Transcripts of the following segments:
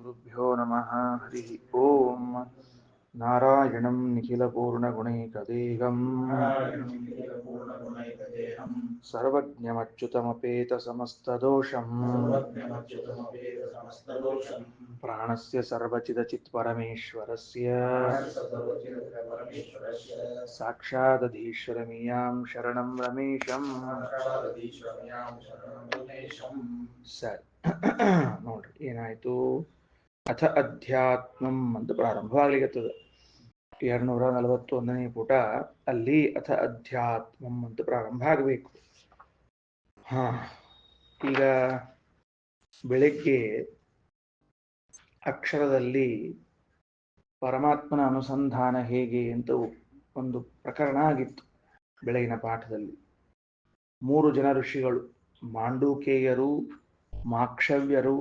श्रीगुरुभ्यो नमः। हरि ओम। नारायणं निखिलपूर्णगुणैकदेहं सर्वज्ञमच्युतमपेतसमस्तदोषं प्राणस्य सर्वचिदचित्परमेश्वरस्य साक्षादधीश्वरमीयां शरणं रमेशं ಸರಿ. ನೋಡ್ರಿ ಏನಾಯ್ತು, ಅಥ ಅಧ್ಯಾತ್ಮಂ ಅಂತ ಪ್ರಾರಂಭವಾಗಲಿರುತ್ತದೆ. 241ನೇ ಪುಟ ಅಲ್ಲಿ ಅಥ ಅಧ್ಯಾತ್ಮಂ ಅಂತ ಪ್ರಾರಂಭ ಆಗಬೇಕು. ಈಗ ಬೆಳಗ್ಗೆ ಅಕ್ಷರದಲ್ಲಿ ಪರಮಾತ್ಮನ ಅನುಸಂಧಾನ ಹೇಗೆ ಅಂತ ಒಂದು ಪ್ರಕರಣ ಆಗಿತ್ತು. ಬೆಳಗಿನ ಪಾಠದಲ್ಲಿ 3 ಜನ ಋಷಿಗಳು, ಮಾಂಡೂಕೇಯರು, ಮಾಕ್ಷವ್ಯರು,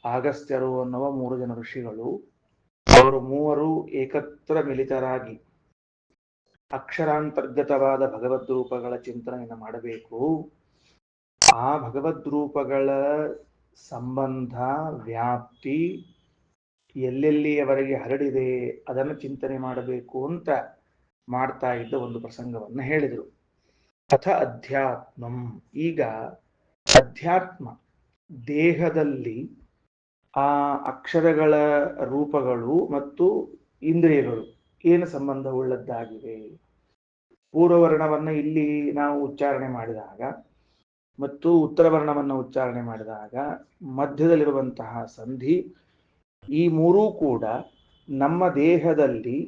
ಆಗಸ್ತ್ಯರು ಅನ್ನುವ 3 ಜನ ಋಷಿಗಳು, ಅವರು ಮೂವರು ಏಕತ್ರ ಮಿಲಿತರಾಗಿ ಅಕ್ಷರಾಂತರ್ಗತವಾದ ಭಗವದ್ರೂಪಗಳ ಚಿಂತನೆಯನ್ನು ಮಾಡಬೇಕು. ಆ ಭಗವದ್ರೂಪಗಳ ಸಂಬಂಧ, ವ್ಯಾಪ್ತಿ ಎಲ್ಲೆಲ್ಲಿಯವರೆಗೆ ಹರಡಿದೆ ಅದನ್ನು ಚಿಂತನೆ ಮಾಡಬೇಕು ಅಂತ ಮಾಡ್ತಾ ಇದ್ದ ಒಂದು ಪ್ರಸಂಗವನ್ನು ಹೇಳಿದರು. ಅಥ ಅಧ್ಯಾತ್ಮಂ. ಈಗ ಅಧ್ಯಾತ್ಮ ದೇಹದಲ್ಲಿ ಆ ಅಕ್ಷರಗಳ ರೂಪಗಳು ಮತ್ತು ಇಂದ್ರಿಯಗಳು ಏನು ಸಂಬಂಧವುಳ್ಳದ್ದಾಗಿವೆ. ಪೂರ್ವವರ್ಣವನ್ನು ಇಲ್ಲಿ ನಾವು ಉಚ್ಚಾರಣೆ ಮಾಡಿದಾಗ ಮತ್ತು ಉತ್ತರವರ್ಣವನ್ನು ಉಚ್ಚಾರಣೆ ಮಾಡಿದಾಗ ಮಧ್ಯದಲ್ಲಿರುವಂತಹ ಸಂಧಿ, ಈ ಮೂರೂ ಕೂಡ ನಮ್ಮ ದೇಹದಲ್ಲಿ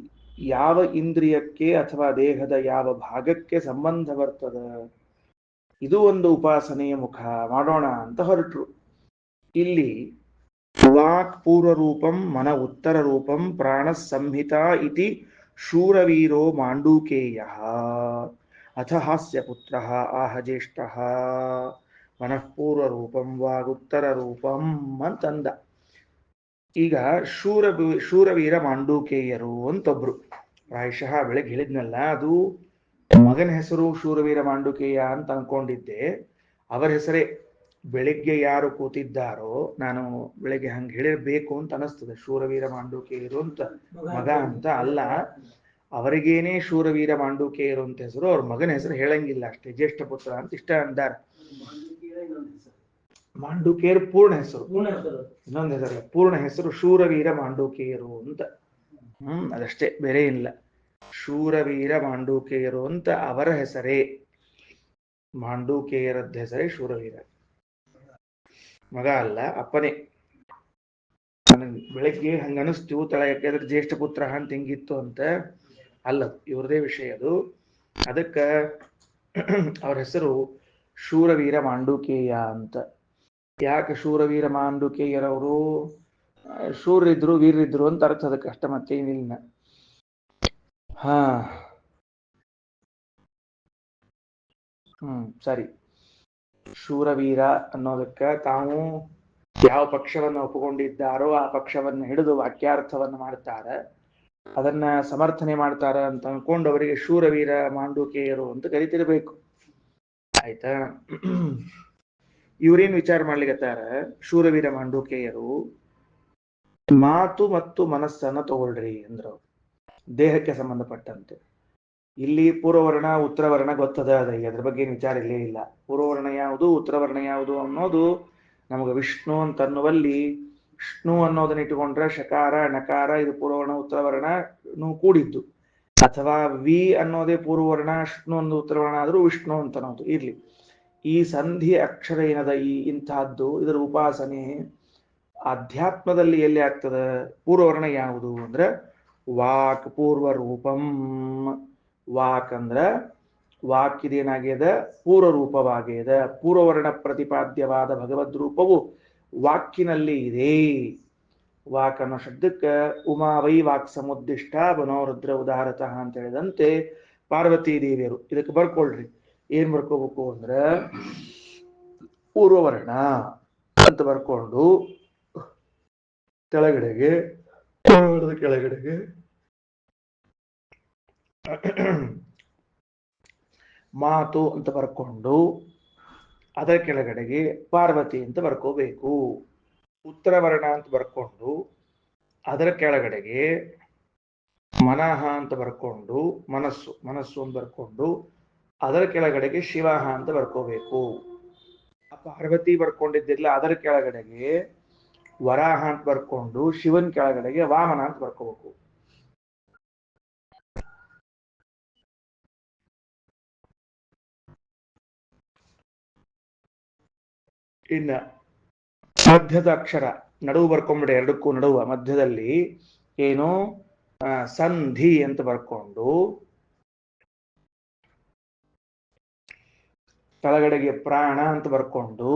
ಯಾವ ಇಂದ್ರಿಯಕ್ಕೆ ಅಥವಾ ದೇಹದ ಯಾವ ಭಾಗಕ್ಕೆ ಸಂಬಂಧ ಬರ್ತದ, ಇದು ಒಂದು ಉಪಾಸನೆಯ ಮುಖ ಮಾಡೋಣ ಅಂತ ಹೊರಟರು. ಇಲ್ಲಿ ವಾಕ್ ಪೂರ್ವ ರೂಪಂ ಮನ ಉತ್ತರ ರೂಪಂ ಪ್ರಾಣ ಸಂಹಿತಾ ಇತಿ ಶೂರವೀರೋ ಮಾಂಡೂಕೇಯ ಅಥ ಹಾಸ್ಯ ಪುತ್ರ ಆಹ ಜ್ಯೇಷ್ಠ ಮನಃಪೂರ್ವ ರೂಪಂ ವಾಗುತ್ತರ ರೂಪಂ ಅಂತಂದ. ಈಗ ಶೂರವೀರ ಮಾಂಡೂಕೇಯರು ಅಂತೊಬ್ರು, ಪ್ರಾಯಶಃ ಬೆಳಗ್ಗೆ ಹೇಳಿದ್ನಲ್ಲ, ಅದು ಮಗನ ಹೆಸರು ಶೂರವೀರ ಮಾಂಡೂಕೇಯ ಅಂತ ಅನ್ಕೊಂಡಿದ್ದೆ. ಅವರ ಹೆಸರೇ. ಬೆಳಿಗ್ಗೆ ಯಾರು ಕೂತಿದ್ದಾರೋ, ನಾನು ಬೆಳಿಗ್ಗೆ ಹಂಗೆ ಹೇಳಿರ್ಬೇಕು ಅಂತ ಅನಿಸ್ತದೆ, ಶೂರವೀರ ಮಾಂಡೂಕೇಯರು ಅಂತ ಮಗ ಅಂತ ಅಲ್ಲ, ಅವರಿಗೇನೆ ಶೂರವೀರ ಮಾಂಡೂಕೇಯರು ಅಂತ ಹೆಸರು. ಅವ್ರ ಮಗನ ಹೆಸರು ಹೇಳಂಗಿಲ್ಲ ಅಷ್ಟೇ, ಜ್ಯೇಷ್ಠ ಪುತ್ರ ಅಂತ ಇಷ್ಟ ಅಂದಾರ. ಮಾಂಡೂಕೇಯರು ಪೂರ್ಣ ಹೆಸರು, ಇನ್ನೊಂದು ಹೆಸರು ಪೂರ್ಣ ಹೆಸರು ಶೂರವೀರ ಮಾಂಡೂಕೇಯರು ಅಂತ. ಅದಷ್ಟೇ, ಬೇರೆ ಇಲ್ಲ. ಶೂರವೀರ ಮಾಂಡೂಕೇಯರು ಅಂತ ಅವರ ಹೆಸರೇ. ಮಾಂಡೂಕೇಯರದ್ದ ಹೆಸರೇ ಶೂರವೀರ, ಮಗ ಅಲ್ಲ, ಅಪ್ಪನೇ. ನನಗೆ ಬೆಳಗ್ಗೆ ಹಂಗ ಅನಿಸ್ತು, ತಳ ಯಾಕೆಂದ್ರೆ ಜ್ಯೇಷ್ಠ ಪುತ್ರ ಅಂತ ಹಿಂಗಿತ್ತು ಅಂತ. ಅಲ್ಲ, ಇವ್ರದೇ ವಿಷಯ ಅದು. ಅದಕ್ಕೆ ಅವ್ರ ಹೆಸರು ಶೂರವೀರ ಮಾಂಡೂಕೇಯ ಅಂತ. ಯಾಕೆ ಶೂರವೀರ ಮಾಂಡೂಕೇಯರವರು ಶೂರಿದ್ರು ವೀರಿದ್ರು ಅಂತ ಅರ್ಥ, ಅದಕ್ಕೆ ಅಷ್ಟ ಮತ್ತೇನಿಲ್ಲ. ಸರಿ. ಶೂರವೀರ ಅನ್ನೋದಕ್ಕೆ ತಾವು ಯಾವ ಪಕ್ಷವನ್ನು ಒಪ್ಪಿಕೊಂಡಿದ್ದಾರೋ ಆ ಪಕ್ಷವನ್ನು ಹಿಡಿದು ವಾಕ್ಯಾರ್ಥವನ್ನು ಮಾಡ್ತಾರೆ, ಅದನ್ನ ಸಮರ್ಥನೆ ಮಾಡ್ತಾರ ಅಂತ ಅನ್ಕೊಂಡು ಅವರಿಗೆ ಶೂರವೀರ ಮಾಂಡೂಕೇಯರು ಅಂತ ಕರಿತಿರ್ಬೇಕು. ಆಯ್ತಾ? ಇವ್ರೇನ್ ವಿಚಾರ ಮಾಡ್ಲಿಕ್ಕತ್ತಾರ, ಶೂರವೀರ ಮಾಂಡೂಕೇಯರು, ಮಾತು ಮತ್ತು ಮನಸ್ಸನ್ನ ತಗೊಳ್ರಿ ಅಂದ್ರು. ದೇಹಕ್ಕೆ ಸಂಬಂಧಪಟ್ಟಂತೆ ಇಲ್ಲಿ ಪೂರ್ವವರ್ಣ ಉತ್ತರವರ್ಣ ಗೊತ್ತದ, ಅದ್ರ ಬಗ್ಗೆ ಏನು ವಿಚಾರ ಇಲ್ಲೇ ಇಲ್ಲ. ಪೂರ್ವವರ್ಣ ಯಾವುದು ಉತ್ತರವರ್ಣ ಯಾವುದು ಅನ್ನೋದು ನಮಗೆ ವಿಷ್ಣು ಅಂತ ಅನ್ನುವಲ್ಲಿ, ವಿಷ್ಣು ಅನ್ನೋದನ್ನ ಇಟ್ಟುಕೊಂಡ್ರೆ ಶಕಾರ ನಕಾರ ಇದು ಪೂರ್ವವರ್ಣ ಉತ್ತರವರ್ಣ ಕೂಡಿದ್ದು, ಅಥವಾ ವಿ ಅನ್ನೋದೇ ಪೂರ್ವವರ್ಣ, ವಿಷ್ಣು ಒಂದು ಉತ್ತರವರ್ಣ ಆದ್ರೂ ವಿಷ್ಣು ಅಂತ ಅನ್ನೋದು ಇರ್ಲಿ. ಈ ಸಂಧಿ ಅಕ್ಷರ ಏನದ ಈ ಇಂತಹದ್ದು, ಇದರ ಉಪಾಸನೆ ಅಧ್ಯಾತ್ಮದಲ್ಲಿ ಎಲ್ಲಿ ಆಗ್ತದ? ಪೂರ್ವವರ್ಣ ಯಾವುದು ಅಂದ್ರೆ ವಾಕ್ ಪೂರ್ವ ರೂಪಂ. ವಾಕ್ ಅಂದ್ರ ವಾಕ್ ಇದೇನಾಗ್ಯದ? ಪೂರ್ವ ರೂಪವಾಗ್ಯದ. ಪೂರ್ವವರ್ಣ ಪ್ರತಿಪಾದ್ಯವಾದ ಭಗವದ್ ರೂಪವು ವಾಕಿನಲ್ಲಿ ಇದೆ. ವಾಕ್ ಅನ್ನೋ ಶಬ್ದಕ್ಕೆ ಉಮಾ ವೈ ವಾಕ್ ಸಮುದ್ದಿಷ್ಟ ಮನೋರುದ್ರ ಉದಾರತಃ ಅಂತ ಹೇಳಿದಂತೆ ಪಾರ್ವತೀ ದೇವಿಯರು. ಇದಕ್ಕೆ ಬರ್ಕೊಳ್ರಿ, ಏನ್ ಬರ್ಕೋಬೇಕು ಅಂದ್ರ ಪೂರ್ವವರ್ಣ ಅಂತ ಬರ್ಕೊಂಡು ಕೆಳಗಡೆಗೆ ಕೆಳಗಡೆಗೆ ಮಾತು ಅಂತ ಬರ್ಕೊಂಡು ಅದರ ಕೆಳಗಡೆಗೆ ಪಾರ್ವತಿ ಅಂತ ಬರ್ಕೋಬೇಕು. ಉತ್ತರ ವರ್ಣ ಅಂತ ಬರ್ಕೊಂಡು ಅದರ ಕೆಳಗಡೆಗೆ ಮನಃ ಅಂತ ಬರ್ಕೊಂಡು ಮನಸ್ಸು ಅಂತ ಬರ್ಕೊಂಡು ಅದರ ಕೆಳಗಡೆಗೆ ಶಿವಃ ಅಂತ ಬರ್ಕೋಬೇಕು. ಪಾರ್ವತಿ ಬರ್ಕೊಂಡಿದ್ದಿಲ್ಲ, ಅದರ ಕೆಳಗಡೆಗೆ ವರಾಹ ಅಂತ ಬರ್ಕೊಂಡು ಶಿವನ್ ಕೆಳಗಡೆಗೆ ವಾಮನ ಅಂತ ಬರ್ಕೋಬೇಕು. ಇನ್ನ ಮಧ್ಯದ ಅಕ್ಷರ ನಡುವು ಬರ್ಕೊಂಡ್ಬಿಡಿ, ಎರಡಕ್ಕೂ ನಡುವ ಮಧ್ಯದಲ್ಲಿ ಏನು ಸಂಧಿ ಅಂತ ಬರ್ಕೊಂಡು ಕೆಳಗಡೆಗೆ ಪ್ರಾಣ ಅಂತ ಬರ್ಕೊಂಡು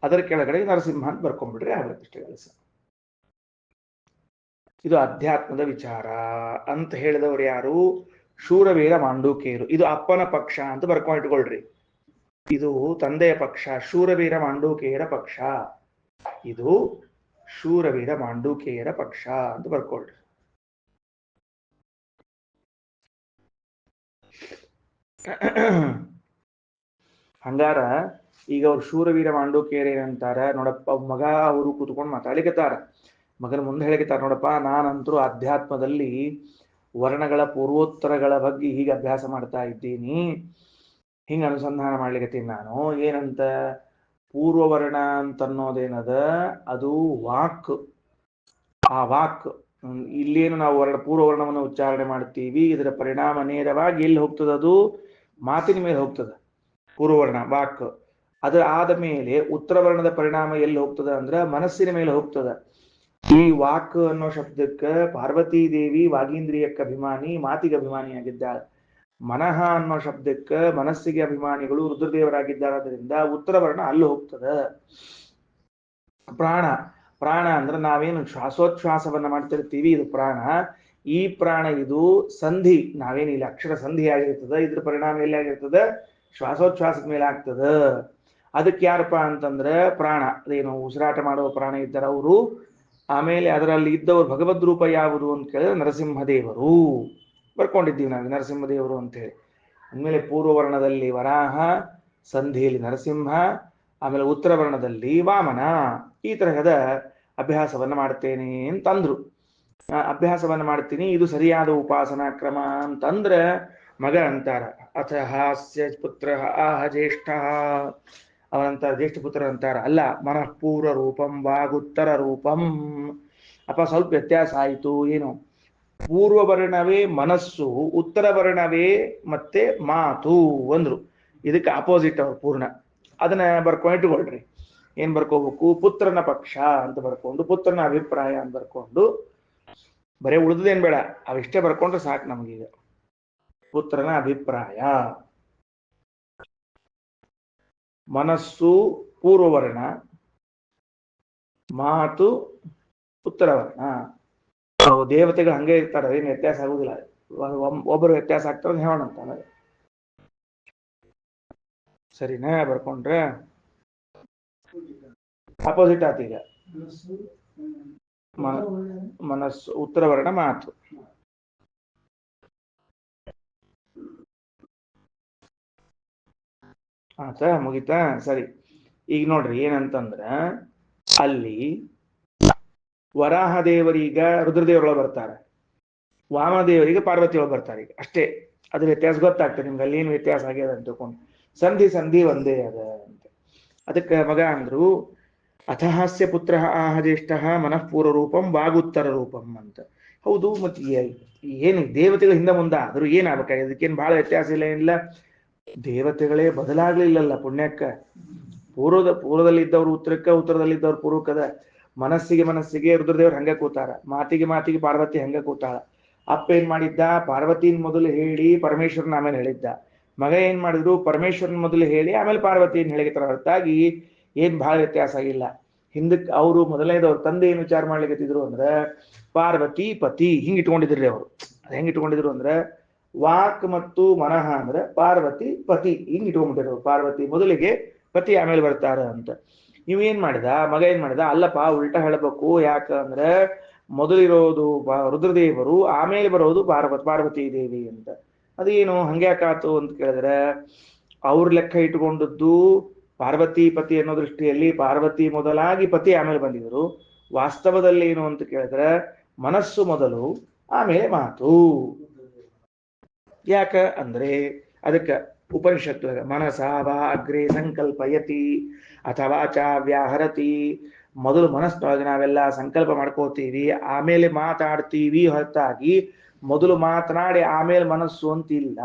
ಅದರ ಕೆಳಗಡೆ ನರಸಿಂಹ ಅಂತ ಬರ್ಕೊಂಡ್ಬಿಟ್ರೆ ಆಗುತ್ತೆ ಕೆಲಸ. ಇದು ಅಧ್ಯಾತ್ಮದ ವಿಚಾರ ಅಂತ ಹೇಳಿದವರು ಯಾರು? ಶೂರವೀರ ಮಾಂಡೂಕೇಯರು. ಇದು ಅಪ್ಪನ ಪಕ್ಷ ಅಂತ ಬರ್ಕೊಂಡಿಟ್ಕೊಳ್ರಿ. ಇದು ತಂದೆಯ ಪಕ್ಷ, ಶೂರವೀರ ಮಾಂಡೂಕೇಯರ ಪಕ್ಷ. ಇದು ಶೂರವೀರ ಮಾಂಡೂಕೇಯರ ಪಕ್ಷ ಅಂತ ಬರ್ಕೊಳ್ರಿ. ಹಂಗಾರ ಈಗ ಅವ್ರು ಶೂರವೀರ ಮಾಂಡೂಕೇಯರ್ ಏನಂತಾರ ನೋಡಪ್ಪ, ಮಗ ಅವರು ಕೂತ್ಕೊಂಡು ಮಾತಾಡ್ಲಿಕತ್ತಾರ. ಮಗನ ಮುಂದೆ ಹೇಳಿಕತ್ತಾರ, ನೋಡಪ್ಪ ನಾನಂತರೂ ಅಧ್ಯಾತ್ಮದಲ್ಲಿ ವರ್ಣಗಳ ಪೂರ್ವೋತ್ತರಗಳ ಬಗ್ಗೆ ಹೀಗೆ ಅಭ್ಯಾಸ ಮಾಡ್ತಾ ಇದ್ದೀನಿ, ಹಿಂಗ ಅನುಸಂಧಾನ ಮಾಡ್ಲಿಕತ್ತೀನಿ ನಾನು. ಏನಂತ ಪೂರ್ವವರ್ಣ ಅಂತ ಅನ್ನೋದೇನದ ಅದು ವಾಕ್. ಆ ವಾಕ್ ಇಲ್ಲೇನು ನಾವು ಪೂರ್ವವರ್ಣವನ್ನು ಉಚ್ಚಾರಣೆ ಮಾಡ್ತೀವಿ, ಇದರ ಪರಿಣಾಮ ನೇರವಾಗಿ ಎಲ್ಲಿ ಹೋಗ್ತದ? ಅದು ಮಾತಿನ ಮೇಲೆ ಹೋಗ್ತದ. ಪೂರ್ವವರ್ಣ ವಾಕ್. ಅದರ ಆದ ಮೇಲೆ ಉತ್ತರ ವರ್ಣದ ಪರಿಣಾಮ ಎಲ್ಲಿ ಹೋಗ್ತದ ಅಂದ್ರ ಮನಸ್ಸಿನ ಮೇಲೆ ಹೋಗ್ತದ. ಈ ವಾಕ್ ಅನ್ನೋ ಶಬ್ದಕ್ಕೆ ಪಾರ್ವತೀ ದೇವಿ ವಾಗೀಂದ್ರಿಯಕ್ಕೆ ಅಭಿಮಾನಿ, ಮಾತಿಗೆ ಅಭಿಮಾನಿಯಾಗಿದ್ದಾಳೆ. ಮನಃ ಅನ್ನೋ ಶಬ್ದಕ್ಕೆ ಮನಸ್ಸಿಗೆ ಅಭಿಮಾನಿಗಳು ರುದ್ರದೇವರಾಗಿದ್ದಾರಾದ್ರಿಂದ ಉತ್ತರ ವರ್ಣ ಅಲ್ಲಿ ಹೋಗ್ತದ. ಪ್ರಾಣ ಅಂದ್ರೆ ನಾವೇನು ಶ್ವಾಸೋಚ್ಛ್ವಾಸವನ್ನ ಮಾಡ್ತಿರ್ತೀವಿ, ಇದು ಪ್ರಾಣ. ಈ ಪ್ರಾಣ ಇದು ಸಂಧಿ, ನಾವೇನು ಇಲ್ಲಿ ಅಕ್ಷರ ಸಂಧಿ ಆಗಿರ್ತದ, ಇದ್ರ ಪರಿಣಾಮ ಎಲ್ಲಿ ಆಗಿರ್ತದ? ಶ್ವಾಸೋಚ್ಛ್ವಾಸದ ಮೇಲೆ ಆಗ್ತದ. ಅದಕ್ಕೆ ಯಾರಪ್ಪ ಅಂತಂದ್ರೆ ಪ್ರಾಣ, ಅದೇನು ಉಸಿರಾಟ ಮಾಡುವ ಪ್ರಾಣ ಇದ್ದಾರೆ ಅವರು. ಆಮೇಲೆ ಅದರಲ್ಲಿ ಇದ್ದವರು ಭಗವದ್ ರೂಪ ಯಾವುದು ಅಂತ ಕೇಳಿದ್ರೆ ನರಸಿಂಹದೇವರು ಬರ್ಕೊಂಡಿದ್ದೀವಿ ನಾವು, ನರಸಿಂಹದೇವರು ಅಂತ ಹೇಳಿ. ಆಮೇಲೆ ಪೂರ್ವವರ್ಣದಲ್ಲಿ ವರಾಹ, ಸಂಧಿಯಲ್ಲಿ ನರಸಿಂಹ, ಆಮೇಲೆ ಉತ್ತರ ವರ್ಣದಲ್ಲಿ ವಾಮನ. ಈ ತರಹದ ಅಭ್ಯಾಸವನ್ನ ಮಾಡ್ತೇನೆ ಅಂತಂದ್ರು. ಅಭ್ಯಾಸವನ್ನ ಮಾಡ್ತೀನಿ, ಇದು ಸರಿಯಾದ ಉಪಾಸನಾ ಕ್ರಮ ಅಂತಂದ್ರೆ ಮಗ ಅಂತಾರ, ಅಥ ಹಾಸ್ಯ ಪುತ್ರ ಆಹ ಜ್ಯೇಷ್ಠ. ಅವನಂತಾರ, ಜ್ಯೇಷ್ಠ ಪುತ್ರ ಅಂತಾರ, ಅಲ್ಲ ಮನಃಪೂರ್ವ ರೂಪಂ ವಾಗುತ್ತರ ರೂಪಂ. ಅಪ್ಪ ಸ್ವಲ್ಪ ವ್ಯತ್ಯಾಸ ಆಯಿತು. ಏನು? ಪೂರ್ವವರ್ಣವೇ ಮನಸ್ಸು, ಉತ್ತರ ವರ್ಣವೇ ಮತ್ತೆ ಮಾತು ಅಂದ್ರು. ಇದಕ್ಕೆ ಅಪೋಸಿಟ್ ಅವ್ರು ಪೂರ್ಣ. ಅದನ್ನ ಬರ್ಕೊಂಡಿಟ್ಕೊಳ್ರಿ. ಏನ್ ಬರ್ಕೋಬೇಕು? ಪುತ್ರನ ಪಕ್ಷ ಅಂತ ಬರ್ಕೊಂಡು, ಪುತ್ರನ ಅಭಿಪ್ರಾಯ ಅಂತ ಬರ್ಕೊಂಡು, ಬರೀ ಉಳಿದೇನ್ ಬೇಡ, ಅವಿಷ್ಟೇ ಬರ್ಕೊಂಡ್ರೆ ಸಾಕು ನಮಗೀಗ. ಪುತ್ರನ ಅಭಿಪ್ರಾಯ, ಮನಸ್ಸು ಪೂರ್ವವರ್ಣ, ಮಾತು ಉತ್ತರವರ್ಣ. ದೇವತೆಗಳು ಹಂಗೆ ಇರ್ತಾರೆ, ಏನು ವ್ಯತ್ಯಾಸ ಆಗುದಿಲ್ಲ. ಒಬ್ಬರು ವ್ಯತ್ಯಾಸ ಆಗ್ತಾರೆ ಹೇಳೋಣ ಅಂತಾನೆ. ಸರಿನಾ? ಬರ್ಕೊಂಡ್ರೆ ಅಪೋಸಿಟ್ ಆತ. ಈಗ ಮನಸ್ಸು ಉತ್ತರವರ್ಣ, ಮಾತು. ಆತ ಮುಗಿತಾ? ಸರಿ. ಈಗ ನೋಡ್ರಿ ಏನಂತಂದ್ರ ಅಲ್ಲಿ ವರಾಹ ದೇವರೀಗ ರುದ್ರದೇವರೊಳಗೆ ಬರ್ತಾರೆ, ವಾಮದೇವರಿಗೆ ಪಾರ್ವತಿ ಒಳಗೆ ಬರ್ತಾರೆ. ಈಗ ಅಷ್ಟೇ, ಅದ್ರ ವ್ಯತ್ಯಾಸ ಗೊತ್ತಾಗ್ತದೆ ನಿಮ್ಗೆ, ಅಲ್ಲಿ ಏನು ವ್ಯತ್ಯಾಸ ಆಗ್ಯದ ಅಂತ ತಿಳ್ಕೊಂಡು. ಸಂಧಿ ಒಂದೇ ಅದ ಅಂತ. ಅದಕ್ಕೆ ಮಗ ಅಂದ್ರು, ಅಥಹಾಸ್ಯ ಪುತ್ರ ಆಹ ಜ್ಯೇಷ್ಠ ಮನಃಪೂರ್ವ ರೂಪಂ ವಾಗುತ್ತರ ರೂಪಂ ಅಂತ. ಹೌದು, ಮತ್ತೆ ಏನು ದೇವತೆಗಳ ಹಿಂದೆ ಮುಂದೆ ಆದ್ರೂ ಏನಾಗಬೇಕಾಗಿ? ಅದಕ್ಕೇನು ಬಹಳ ವ್ಯತ್ಯಾಸ ಇಲ್ಲ, ಏನಿಲ್ಲ. ದೇವತೆಗಳೇ ಬದಲಾಗ್ಲಿಲ್ಲಲ್ಲ ಪುಣ್ಯಕ್ಕ. ಪೂರ್ವದಲ್ಲಿ ಇದ್ದವ್ರು ಉತ್ತರಕ್ಕ, ಉತ್ತರದಲ್ಲಿ ಇದ್ದವ್ರು ಪೂರ್ವಕ್ಕದ. ಮನಸ್ಸಿಗೆ ರುದ್ರದೇವ್ರು ಹಂಗ ಕೂತಾರ, ಮಾತಿಗೆ ಪಾರ್ವತಿ ಹಂಗ ಕೂತಾಳ. ಅಪ್ಪ ಏನ್ ಮಾಡಿದ್ದ? ಪಾರ್ವತಿನ ಮೊದಲು ಹೇಳಿ ಪರಮೇಶ್ವರನ ಆಮೇಲೆ ಹೇಳಿದ್ದ. ಮಗ ಏನ್ ಮಾಡಿದ್ರು? ಪರಮೇಶ್ವರನ ಮೊದಲು ಹೇಳಿ ಆಮೇಲೆ ಪಾರ್ವತಿಯನ್ನು ಹೇಳಿರ್ತಾರ ಹೊರತಾಗಿ ಏನ್ ಬಹಳ ವ್ಯತ್ಯಾಸ ಆಗಿಲ್ಲ. ಹಿಂದಕ್ಕೆ ಅವರು ಮೊದಲನೇದವ್ರು ತಂದೆ ಏನ್ ವಿಚಾರ ಮಾಡ್ಲಿಕ್ಕತ್ತಿದ್ರು ಅಂದ್ರೆ ಪಾರ್ವತಿ ಪತಿ ಹಿಂಗ್ ಇಟ್ಕೊಂಡಿದ್ರಿ ಅವರು. ಅದ್ ಹೆಂಗ್ ಇಟ್ಕೊಂಡಿದ್ರು ಅಂದ್ರೆ ವಾಕ್ ಮತ್ತು ಮನಃ ಅಂದ್ರೆ ಪಾರ್ವತಿ ಪತಿ ಹಿಂಗ್ ಇಟ್ಕೊಂಡ್ಬಿಟ್ಟಿದ್ರು. ಪಾರ್ವತಿ ಮೊದಲಿಗೆ, ಪತಿ ಆಮೇಲೆ ಬರ್ತಾರ ಅಂತ. ನೀವೇನ್ ಮಾಡಿದ? ಮಗ ಏನ್ ಮಾಡಿದ? ಅಲ್ಲಪ್ಪ, ಉಲ್ಟಾ ಹೇಳಬೇಕು. ಯಾಕಂದ್ರೆ ಮೊದಲಿರೋದು ರುದ್ರದೇವರು, ಆಮೇಲೆ ಬರೋದು ಪಾರ್ವತಿ ದೇವಿ ಅಂತ. ಅದೇನು ಹಂಗ್ಯಾಕಾತು ಅಂತ ಕೇಳಿದ್ರೆ ಅವ್ರ ಲೆಕ್ಕ ಇಟ್ಕೊಂಡದ್ದು ಪಾರ್ವತಿ ಪತಿ ಅನ್ನೋ ದೃಷ್ಟಿಯಲ್ಲಿ ಪಾರ್ವತಿ ಮೊದಲಾಗಿ ಪತಿ ಆಮೇಲೆ ಬಂದಿದ್ರು. ವಾಸ್ತವದಲ್ಲಿ ಏನು ಅಂತ ಕೇಳಿದ್ರೆ ಮನಸ್ಸು ಮೊದಲು ಆಮೇಲೆ ಮಾತು. ಯಾಕ ಅಂದ್ರೆ ಅದಕ್ಕೆ ಉಪನಿಷತ್ತು ಮನಸ ವಾ ಅಗ್ರೆ ಸಂಕಲ್ಪಯತಿ ಅಥವಾ ಚ ವ್ಯಾಹರತಿ. ಮೊದಲು ಮನಸ್ಸೊಳಗೆ ನಾವೆಲ್ಲ ಸಂಕಲ್ಪ ಮಾಡ್ಕೋತೀವಿ, ಆಮೇಲೆ ಮಾತಾಡ್ತೀವಿ ಹೊರತಾಗಿ ಮೊದಲು ಮಾತನಾಡಿ ಆಮೇಲೆ ಮನಸ್ಸು ಅಂತಿಲ್ಲ.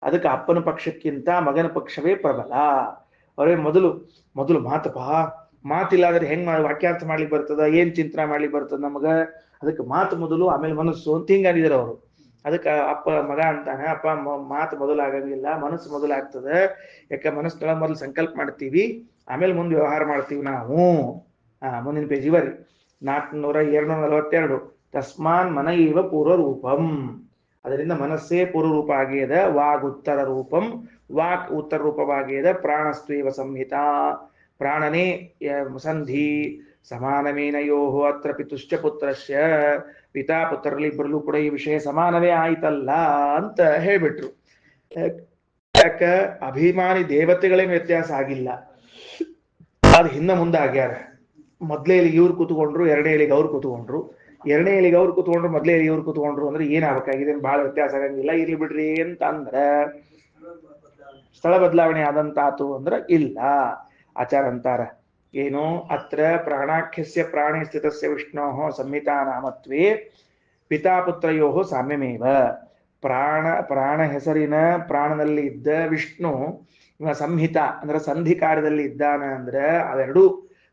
ಅದಕ್ಕೆ ಅಪ್ಪನ ಪಕ್ಷಕ್ಕಿಂತ ಮಗನ ಪಕ್ಷವೇ ಪ್ರಬಲ. ಅವರೇ ಮೊದಲು ಮೊದಲು ಮಾತಪ್ಪ, ಮಾತಿಲ್ಲ ಅಂದ್ರೆ ಹೆಂಗ್ ಮಾಡಿ ವಾಕ್ಯಾರ್ಥ ಮಾಡ್ಲಿಕ್ಕೆ ಬರ್ತದ, ಏನ್ ಚಿಂತನೆ ಮಾಡ್ಲಿಕ್ಕೆ ಬರ್ತದ ನಮಗ. ಅದಕ್ಕೆ ಮಾತು ಮೊದಲು ಆಮೇಲೆ ಮನಸ್ಸು ಅಂತ ಹಿಂಗಾಡಿದ್ರು ಅವರು. ಅದಕ್ಕೆ ಅಪ್ಪ ಮಗ ಅಂತಾನೆ, ಅಪ್ಪ ಮಾತು ಮೊದಲು ಆಗಂಗಿಲ್ಲ, ಮನಸ್ಸು ಮೊದಲು ಆಗ್ತದೆ. ಯಾಕೆ ಮನಸ್ಸೊಳಗೆ ಮೊದಲು ಸಂಕಲ್ಪ ಮಾಡ್ತೀವಿ, ಆಮೇಲೆ ಮುಂದೆ ವ್ಯವಹಾರ ಮಾಡ್ತೀವಿ ನಾವು. ಮುಂದಿನ ಪೇಜ್ ಇವರಿ 242. ತಸ್ಮಾನ್ ಮನ ಇವ ಪೂರ್ವ ರೂಪಂ. ಅದರಿಂದ ಮನಸ್ಸೇ ಪೂರ್ವ ರೂಪ ಆಗ್ಯದ. ವಾಗ್ ಉತ್ತರ ರೂಪಂ, ವಾಕ್ ಉತ್ತರ ರೂಪವಾಗ್ಯದ. ಪ್ರಾಣಸ್ತ್ವೇವ ಸಂಹಿತ, ಪ್ರಾಣನೇ ಸಂಧಿ. ಸಮಾನಮೇನಯೋ ಅತ್ರ ಪಿತುಶ್ಚ ಪುತ್ರಶ್ಯ. ಪಿತಾ ಪುತ್ರರಲ್ಲಿ ಇಬ್ಬರಲ್ಲೂ ಕೂಡ ಈ ವಿಷಯ ಸಮಾನವೇ ಆಯ್ತಲ್ಲ ಅಂತ ಹೇಳ್ಬಿಟ್ರು. ಯಾಕ ಅಭಿಮಾನಿ ದೇವತೆಗಳೇನು ವ್ಯತ್ಯಾಸ ಆಗಿಲ್ಲ, ಅದು ಹಿಂದೆ ಮುಂದೆ ಆಗ್ಯಾರ. ಮೊದ್ಲೇ ಎಲ್ಲಿಗೆ ಇವ್ರು ಕೂತ್ಕೊಂಡ್ರು, ಎರಡನೇ ಎಲ್ಲಿಗೆ ಅವ್ರು ಕೂತ್ಕೊಂಡ್ರು, ಎರಡನೇ ಎಲ್ಲಿಗೆ ಅವ್ರು ಕೂತ್ಕೊಂಡ್ರು, ಮೊದ್ಲೇ ಎಲ್ಲಿಗೆ ಇವ್ರು ಕೂತ್ಕೊಂಡ್ರು ಅಂದ್ರೆ ಏನಾಗಬೇಕಾಗಿದೆ, ಬಹಳ ವ್ಯತ್ಯಾಸ ಆಗಂಗಿಲ್ಲ, ಇರ್ಲಿ ಬಿಡ್ರಿ ಅಂತ ಅಂದ್ರ ಸ್ಥಳ ಬದಲಾವಣೆ ಆದಂತಾತು ಅಂದ್ರ ಇಲ್ಲ. ಆಚಾರ ಅಂತಾರ ಏನು, ಅತ್ರ ಪ್ರಾಣಾಖ್ಯಸ್ಯ ಪ್ರಾಣೇ ಸ್ಥಿತಸ್ಯ ವಿಷ್ಣೋ ಸಂಹಿತಾ ನಾಮತ್ವೇ ಪಿತಾಪುತ್ರಯೋ ಸಾಮ್ಯಮೇವ. ಪ್ರಾಣ ಹೆಸರಿನ ಪ್ರಾಣನಲ್ಲಿ ಇದ್ದ ವಿಷ್ಣು ಇವ ಸಂಹಿತ ಅಂದ್ರೆ ಸಂಧಿ ಕಾರ್ಯದಲ್ಲಿ ಇದ್ದಾನ ಅಂದ್ರೆ ಅವೆರಡೂ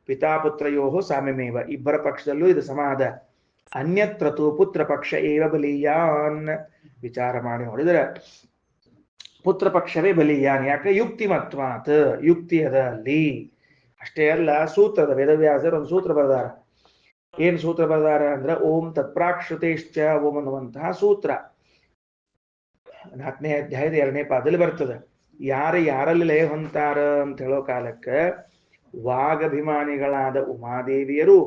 ಪಿತಾಪುತ್ರಯೋ ಸಾಮ್ಯಮೇವ, ಇಬ್ಬರ ಪಕ್ಷದಲ್ಲೂ ಇದು ಸಮಾದ. ಅನ್ಯತ್ರತು ಪುತ್ರ ಪಕ್ಷ ಏವ ಬಲೀಯಾನ್. ವಿಚಾರ ಮಾಡಿ ನೋಡಿದ್ರೆ ಪುತ್ರ ಪಕ್ಷವೇ ಬಲೀಯಾನ್. ಯಾಕೆ ಯುಕ್ತಿಮತ್ವಾತ್, ಯುಕ್ತಿ ಅದ ಅಲ್ಲಿ. ಅಷ್ಟೇ ಅಲ್ಲ, ಸೂತ್ರದ ವೇದವ್ಯಾಸರು ಒಂದು ಸೂತ್ರ ಬರೆದಾರ. ಏನ್ ಸೂತ್ರ ಬರೆದಾರ ಅಂದ್ರೆ ಓಂ ತತ್ಪ್ರಾಕ್ಷತೇಶ್ಚ ಓಂ ಅನ್ನುವಂತಹ ಸೂತ್ರ 4ನೇ ಅಧ್ಯಾಯದ 2ನೇ ಪಾದದಲ್ಲಿ ಬರ್ತದೆ. ಯಾರಲ್ಲಿ ಲಯ ಹೊಂತಾರ ಅಂತ ಹೇಳೋ ಕಾಲಕ್ಕೆ ವಾಗಭಿಮಾನಿಗಳಾದ ಉಮಾದೇವಿಯರು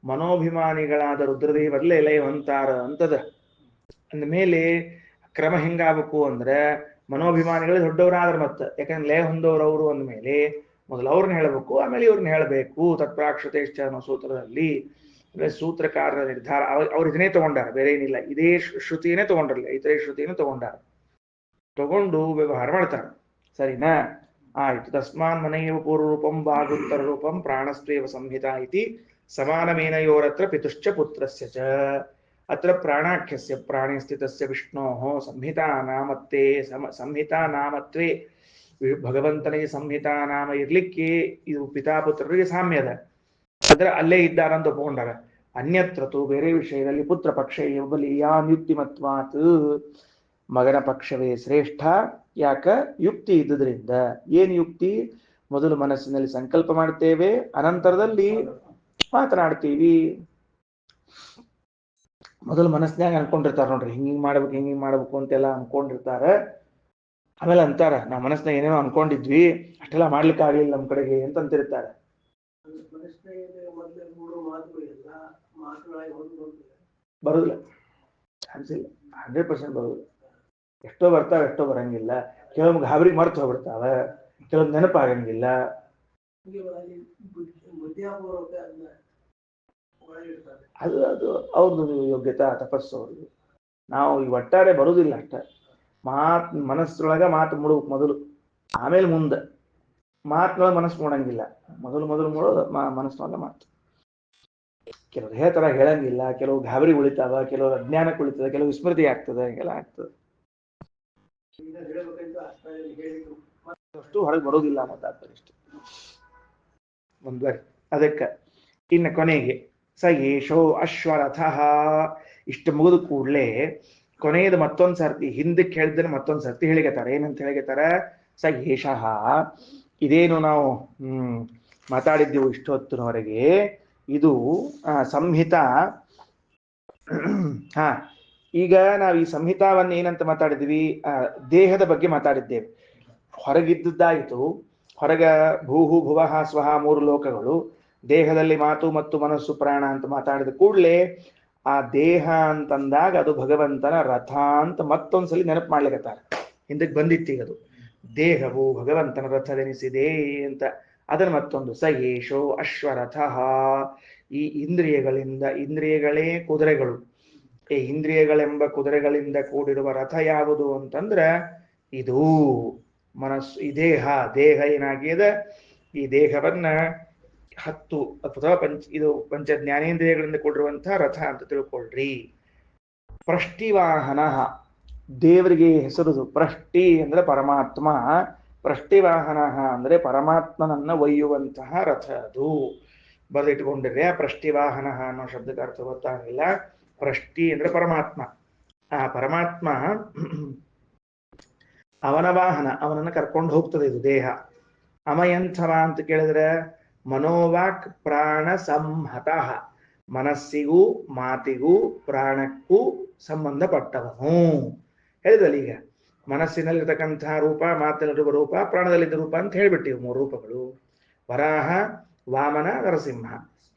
ಮನೋಭಿಮಾನಿಗಳಾದ ರುದ್ರದೇವರಲ್ಲೇ ಲಯ ಹೊಂತಾರ ಅಂತದ. ಅಂದಮೇಲೆ ಕ್ರಮ ಹೆಂಗಾಗಬೇಕು ಅಂದ್ರೆ ಮನೋಭಿಮಾನಿಗಳು ದೊಡ್ಡವರಾದ್ರ ಮತ್ತೆ, ಯಾಕಂದ್ರೆ ಲಯ ಹೊಂದವ್ರವರು ಅಂದಮೇಲೆ ಮೊದಲು ಅವ್ರನ್ನ ಹೇಳಬೇಕು, ಆಮೇಲೆ ಇವ್ರನ್ನ ಹೇಳಬೇಕು. ತತ್ಪ್ರಾಕ್ಷತೇಶ್ಚ ಅನ್ನೋ ಸೂತ್ರದಲ್ಲಿ ಅಂದ್ರೆ ಸೂತ್ರಕಾರರ ನಿರ್ಧಾರ ಅವ್ರು ಇದನ್ನೇ ತಗೊಂಡಾರ, ಬೇರೆ ಏನಿಲ್ಲ. ಇದೇ ಶ್ರುತಿಯನ್ನೇ ತಗೊಂಡ್ರಲ್ಲ, ಇತರೆ ಶ್ರುತಿಯನ್ನು ತಗೊಂಡು ವ್ಯವಹಾರ ಮಾಡ್ತಾರ. ಸರಿನಾ? ಆಯ್ತು. ತಸ್ಮಾನ್ ಮನೆಯವ ಪೂರ್ವ ರೂಪಂ ವಾಗುತ್ತರ ರೂಪಂ ಪ್ರಾಣಸ್ತ್ವೇವ ಸಂಹಿತ ಇತಿ ಸಮಾನಮೇನಯೋರತ್ರ ಪಿತುಶ್ಚ ಪುತ್ರಸ್ಯ ಚ. ಅತ್ರ ಪ್ರಾಣಾಖ್ಯಸ್ಯ ಪ್ರಾಣೇ ಸ್ಥಿತಸ್ಯ ವಿಷ್ಣೋಃ ಸಂಹಿತಾ ನಾಮತ್ತೇ ಸಂಹಿತಾ ನಾಮತ್ವೇ. ಭಗವಂತನಿಗೆ ಸಂಹಿತಾ ನಾಮ ಇರ್ಲಿಕ್ಕೆ ಇದು ಪಿತಾಪುತ್ರರಿಗೆ ಸಾಮ್ಯ ಅದ, ಅಂದ್ರೆ ಅಲ್ಲೇ ಇದ್ದಾರಂತ ಒಪ್ಕೊಂಡಾರ. ಅನ್ಯತ್ರತು ಬೇರೆ ವಿಷಯದಲ್ಲಿ ಪುತ್ರ ಪಕ್ಷ ಬಲೀಯಾನ್ ಯುಕ್ತಿಮತ್ವಾತ್, ಮಗನ ಪಕ್ಷವೇ ಶ್ರೇಷ್ಠ. ಯಾಕ? ಯುಕ್ತಿ ಇದ್ದುದರಿಂದ. ಏನ್ ಯುಕ್ತಿ? ಮೊದಲು ಮನಸ್ಸಿನಲ್ಲಿ ಸಂಕಲ್ಪ ಮಾಡ್ತೇವೆ, ಅನಂತರದಲ್ಲಿ ಮಾತನಾಡ್ತೀವಿ. ಮೊದಲು ಮನಸ್ಸಿನಾಗ ಅನ್ಕೊಂಡಿರ್ತಾರ ನೋಡ್ರಿ, ಹಿಂಗಿಂಗ್ ಮಾಡ್ಬೇಕು ಅಂತೆಲ್ಲ ಅನ್ಕೊಂಡಿರ್ತಾರ. ಆಮೇಲೆ ಅಂತಾರ ನಾವು ಮನಸ್ಸಿನಾಗ ಏನೇನೋ ಅನ್ಕೊಂಡಿದ್ವಿ, ಅಷ್ಟೆಲ್ಲ ಮಾಡ್ಲಿಕ್ಕೆ ಆಗ್ಲಿಲ್ಲ ನಮ್ ಕಡೆಗೆ ಅಂತ ಅಂತಿರ್ತಾರೆ. ಬರುದಿಲ್ಲ ಅನ್ಸಿಲ್ಲ, 100% ಬರುದಿಲ್ಲ. ಎಷ್ಟೋ ಬರ್ತಾವ, ಎಷ್ಟೋ ಬರಂಗಿಲ್ಲ. ಕೆಲವೊಮ್ಮೆ ಗಾಬರಿ ಮರ್ತು ಹೋಗ್ಬಿಡ್ತಾವ, ಕೆಲವೊಂದು ನೆನಪಾಗಂಗಿಲ್ಲ. ಅದು ಅವ್ರದ್ದು ಯೋಗ್ಯತಾ, ತಪಸ್ಸು ಅವ್ರದ್ದು. ನಾವು ಈ ಒಟ್ಟಾರೆ ಬರುದಿಲ್ಲ ಅಷ್ಟ. ಮನಸ್ಸೊಳಗ ಮಾತು ಮೂಡ್ಬೇಕು ಮೊದಲು, ಆಮೇಲೆ ಮುಂದೆ ಮಾತಿನೊಳಗೆ ಮನಸ್ಸು ಮೂಡಂಗಿಲ್ಲ. ಮೊದಲು ಮೂಡೋದು ಮನಸ್ಸಿನೊಳಗ ಮಾತು. ಕೆಲವ್ರು ಹೇಳ್ತಾರ ಹೇಳಂಗಿಲ್ಲ, ಕೆಲವು ಗಾಬರಿ ಉಳಿತಾವ, ಕೆಲವರು ಅಜ್ಞಾನಕ್ಕೆ ಉಳಿತದ, ಕೆಲವು ವಿಸ್ಮೃತಿ ಆಗ್ತದೆ, ಹಿಂಗೆಲ್ಲ ಆಗ್ತದೆ. ಅಷ್ಟು ಹೊರಗೆ ಬರೋದಿಲ್ಲ ಮಾತಾಡ್ತಾರೆ ಇಷ್ಟು ಮುಂದುವರಿ. ಅದಕ್ಕೆ ಇನ್ನು ಕೊನೆಗೆ ಸ ಯೇಷೋ ಅಶ್ವರಥ. ಇಷ್ಟು ಮುಗಿದ ಕೂಡಲೇ ಕೊನೆಯದು ಮತ್ತೊಂದು ಸರ್ತಿ ಹಿಂದಕ್ಕೆ ಹೇಳಿದ್ರೆ ಮತ್ತೊಂದು ಸರ್ತಿ ಹೇಳಿಕತಾರೆ. ಏನಂತ ಹೇಳಿಕತ್ತಾರ? ಸ ಯೇಷಃ, ಇದೇನು ನಾವು ಮಾತಾಡಿದ್ದೀವಿ ಇಷ್ಟೊತ್ತಿನವರೆಗೆ, ಇದು ಸಂಹಿತ. ಈಗ ನಾವು ಈ ಸಂಹಿತಾವನ್ನ ಏನಂತ ಮಾತಾಡಿದ್ವಿ? ದೇಹದ ಬಗ್ಗೆ ಮಾತಾಡಿದ್ದೇವೆ. ಹೊರಗಿದ್ದದ್ದಾಯಿತು, ಹೊರಗ ಭೂಹು ಭುವಃ ಸ್ವಹ 3 ಲೋಕಗಳು, ದೇಹದಲ್ಲಿ ಮಾತು ಮತ್ತು ಮನಸ್ಸು ಪ್ರಾಣ ಅಂತ ಮಾತಾಡಿದ ಕೂಡಲೇ ಆ ದೇಹ ಅಂತಂದಾಗ ಅದು ಭಗವಂತನ ರಥ ಅಂತ ಮತ್ತೊಂದ್ಸಲಿ ನೆನಪು ಮಾಡ್ಲಿಕ್ಕತ್ತಾರ. ಹಿಂದಕ್ಕೆ ಬಂದಿತ್ತು ಈಗ ಅದು. ದೇಹವು ಭಗವಂತನ ರಥವೆನಿಸಿದೆ ಅಂತ. ಅದರ ಮತ್ತೊಂದು ಸ ಯೇಷೋ ಅಶ್ವರಥ. ಈ ಇಂದ್ರಿಯಗಳೇ ಕುದುರೆಗಳು. ಈ ಇಂದ್ರಿಯಗಳೆಂಬ ಕುದುರೆಗಳಿಂದ ಕೂಡಿರುವ ರಥ ಯಾವುದು ಅಂತಂದ್ರ ಇದು ಮನಸ್ಸು. ಈ ದೇಹ ಏನಾಗಿದೆ, ಈ ದೇಹವನ್ನ 10 ಅಥವಾ ಪಂಚ ಜ್ಞಾನೇಂದ್ರಿಯಗಳಿಂದ ಕೂಡಿರುವಂತಹ ರಥ ಅಂತ ತಿಳ್ಕೊಳ್ರಿ. ಪ್ರಷ್ಟಿವಾಹನ, ದೇವರಿಗೆ ಹೆಸರುದು. ಪ್ರಷ್ಟಿ ಅಂದ್ರೆ ಪರಮಾತ್ಮ, ಪ್ರಷ್ಟಿವಾಹನ ಅಂದ್ರೆ ಪರಮಾತ್ಮನನ್ನ ಒಯ್ಯುವಂತಹ ರಥ ಅದು. ಬರೆದಿಟ್ಕೊಂಡಿದ್ರೆ ಪ್ರಷ್ಟಿವಾಹನ ಅನ್ನೋ ಶಬ್ದಕ್ಕೆ ಅರ್ಥ ಗೊತ್ತಾಗಲಿಲ್ಲ. ಪ್ರಷ್ಟಿ ಅಂದ್ರೆ ಪರಮಾತ್ಮ. ಆ ಪರಮಾತ್ಮ ಅವನ ವಾಹನ, ಅವನನ್ನು ಕರ್ಕೊಂಡು ಹೋಗ್ತದೆ ಇದು ದೇಹ. ಅಮಯಂಥವ ಅಂತ ಕೇಳಿದ್ರೆ ಮನೋವಾಕ್ ಪ್ರಾಣ ಸಂಹತಃ, ಮನಸ್ಸಿಗೂ ಮಾತಿಗೂ ಪ್ರಾಣಕ್ಕೂ ಸಂಬಂಧಪಟ್ಟವನು. ಹೇಳಿದಲ್ಲ ಈಗ, ಮನಸ್ಸಿನಲ್ಲಿರ್ತಕ್ಕಂತಹ ರೂಪ, ಮಾತಿನಲ್ಲಿರುವ ರೂಪ, ಪ್ರಾಣದಲ್ಲಿದ್ದ ರೂಪ ಅಂತ ಹೇಳ್ಬಿಟ್ಟಿವು. 3 ರೂಪಗಳು, ವರಾಹ, ವಾಮನ, ನರಸಿಂಹ.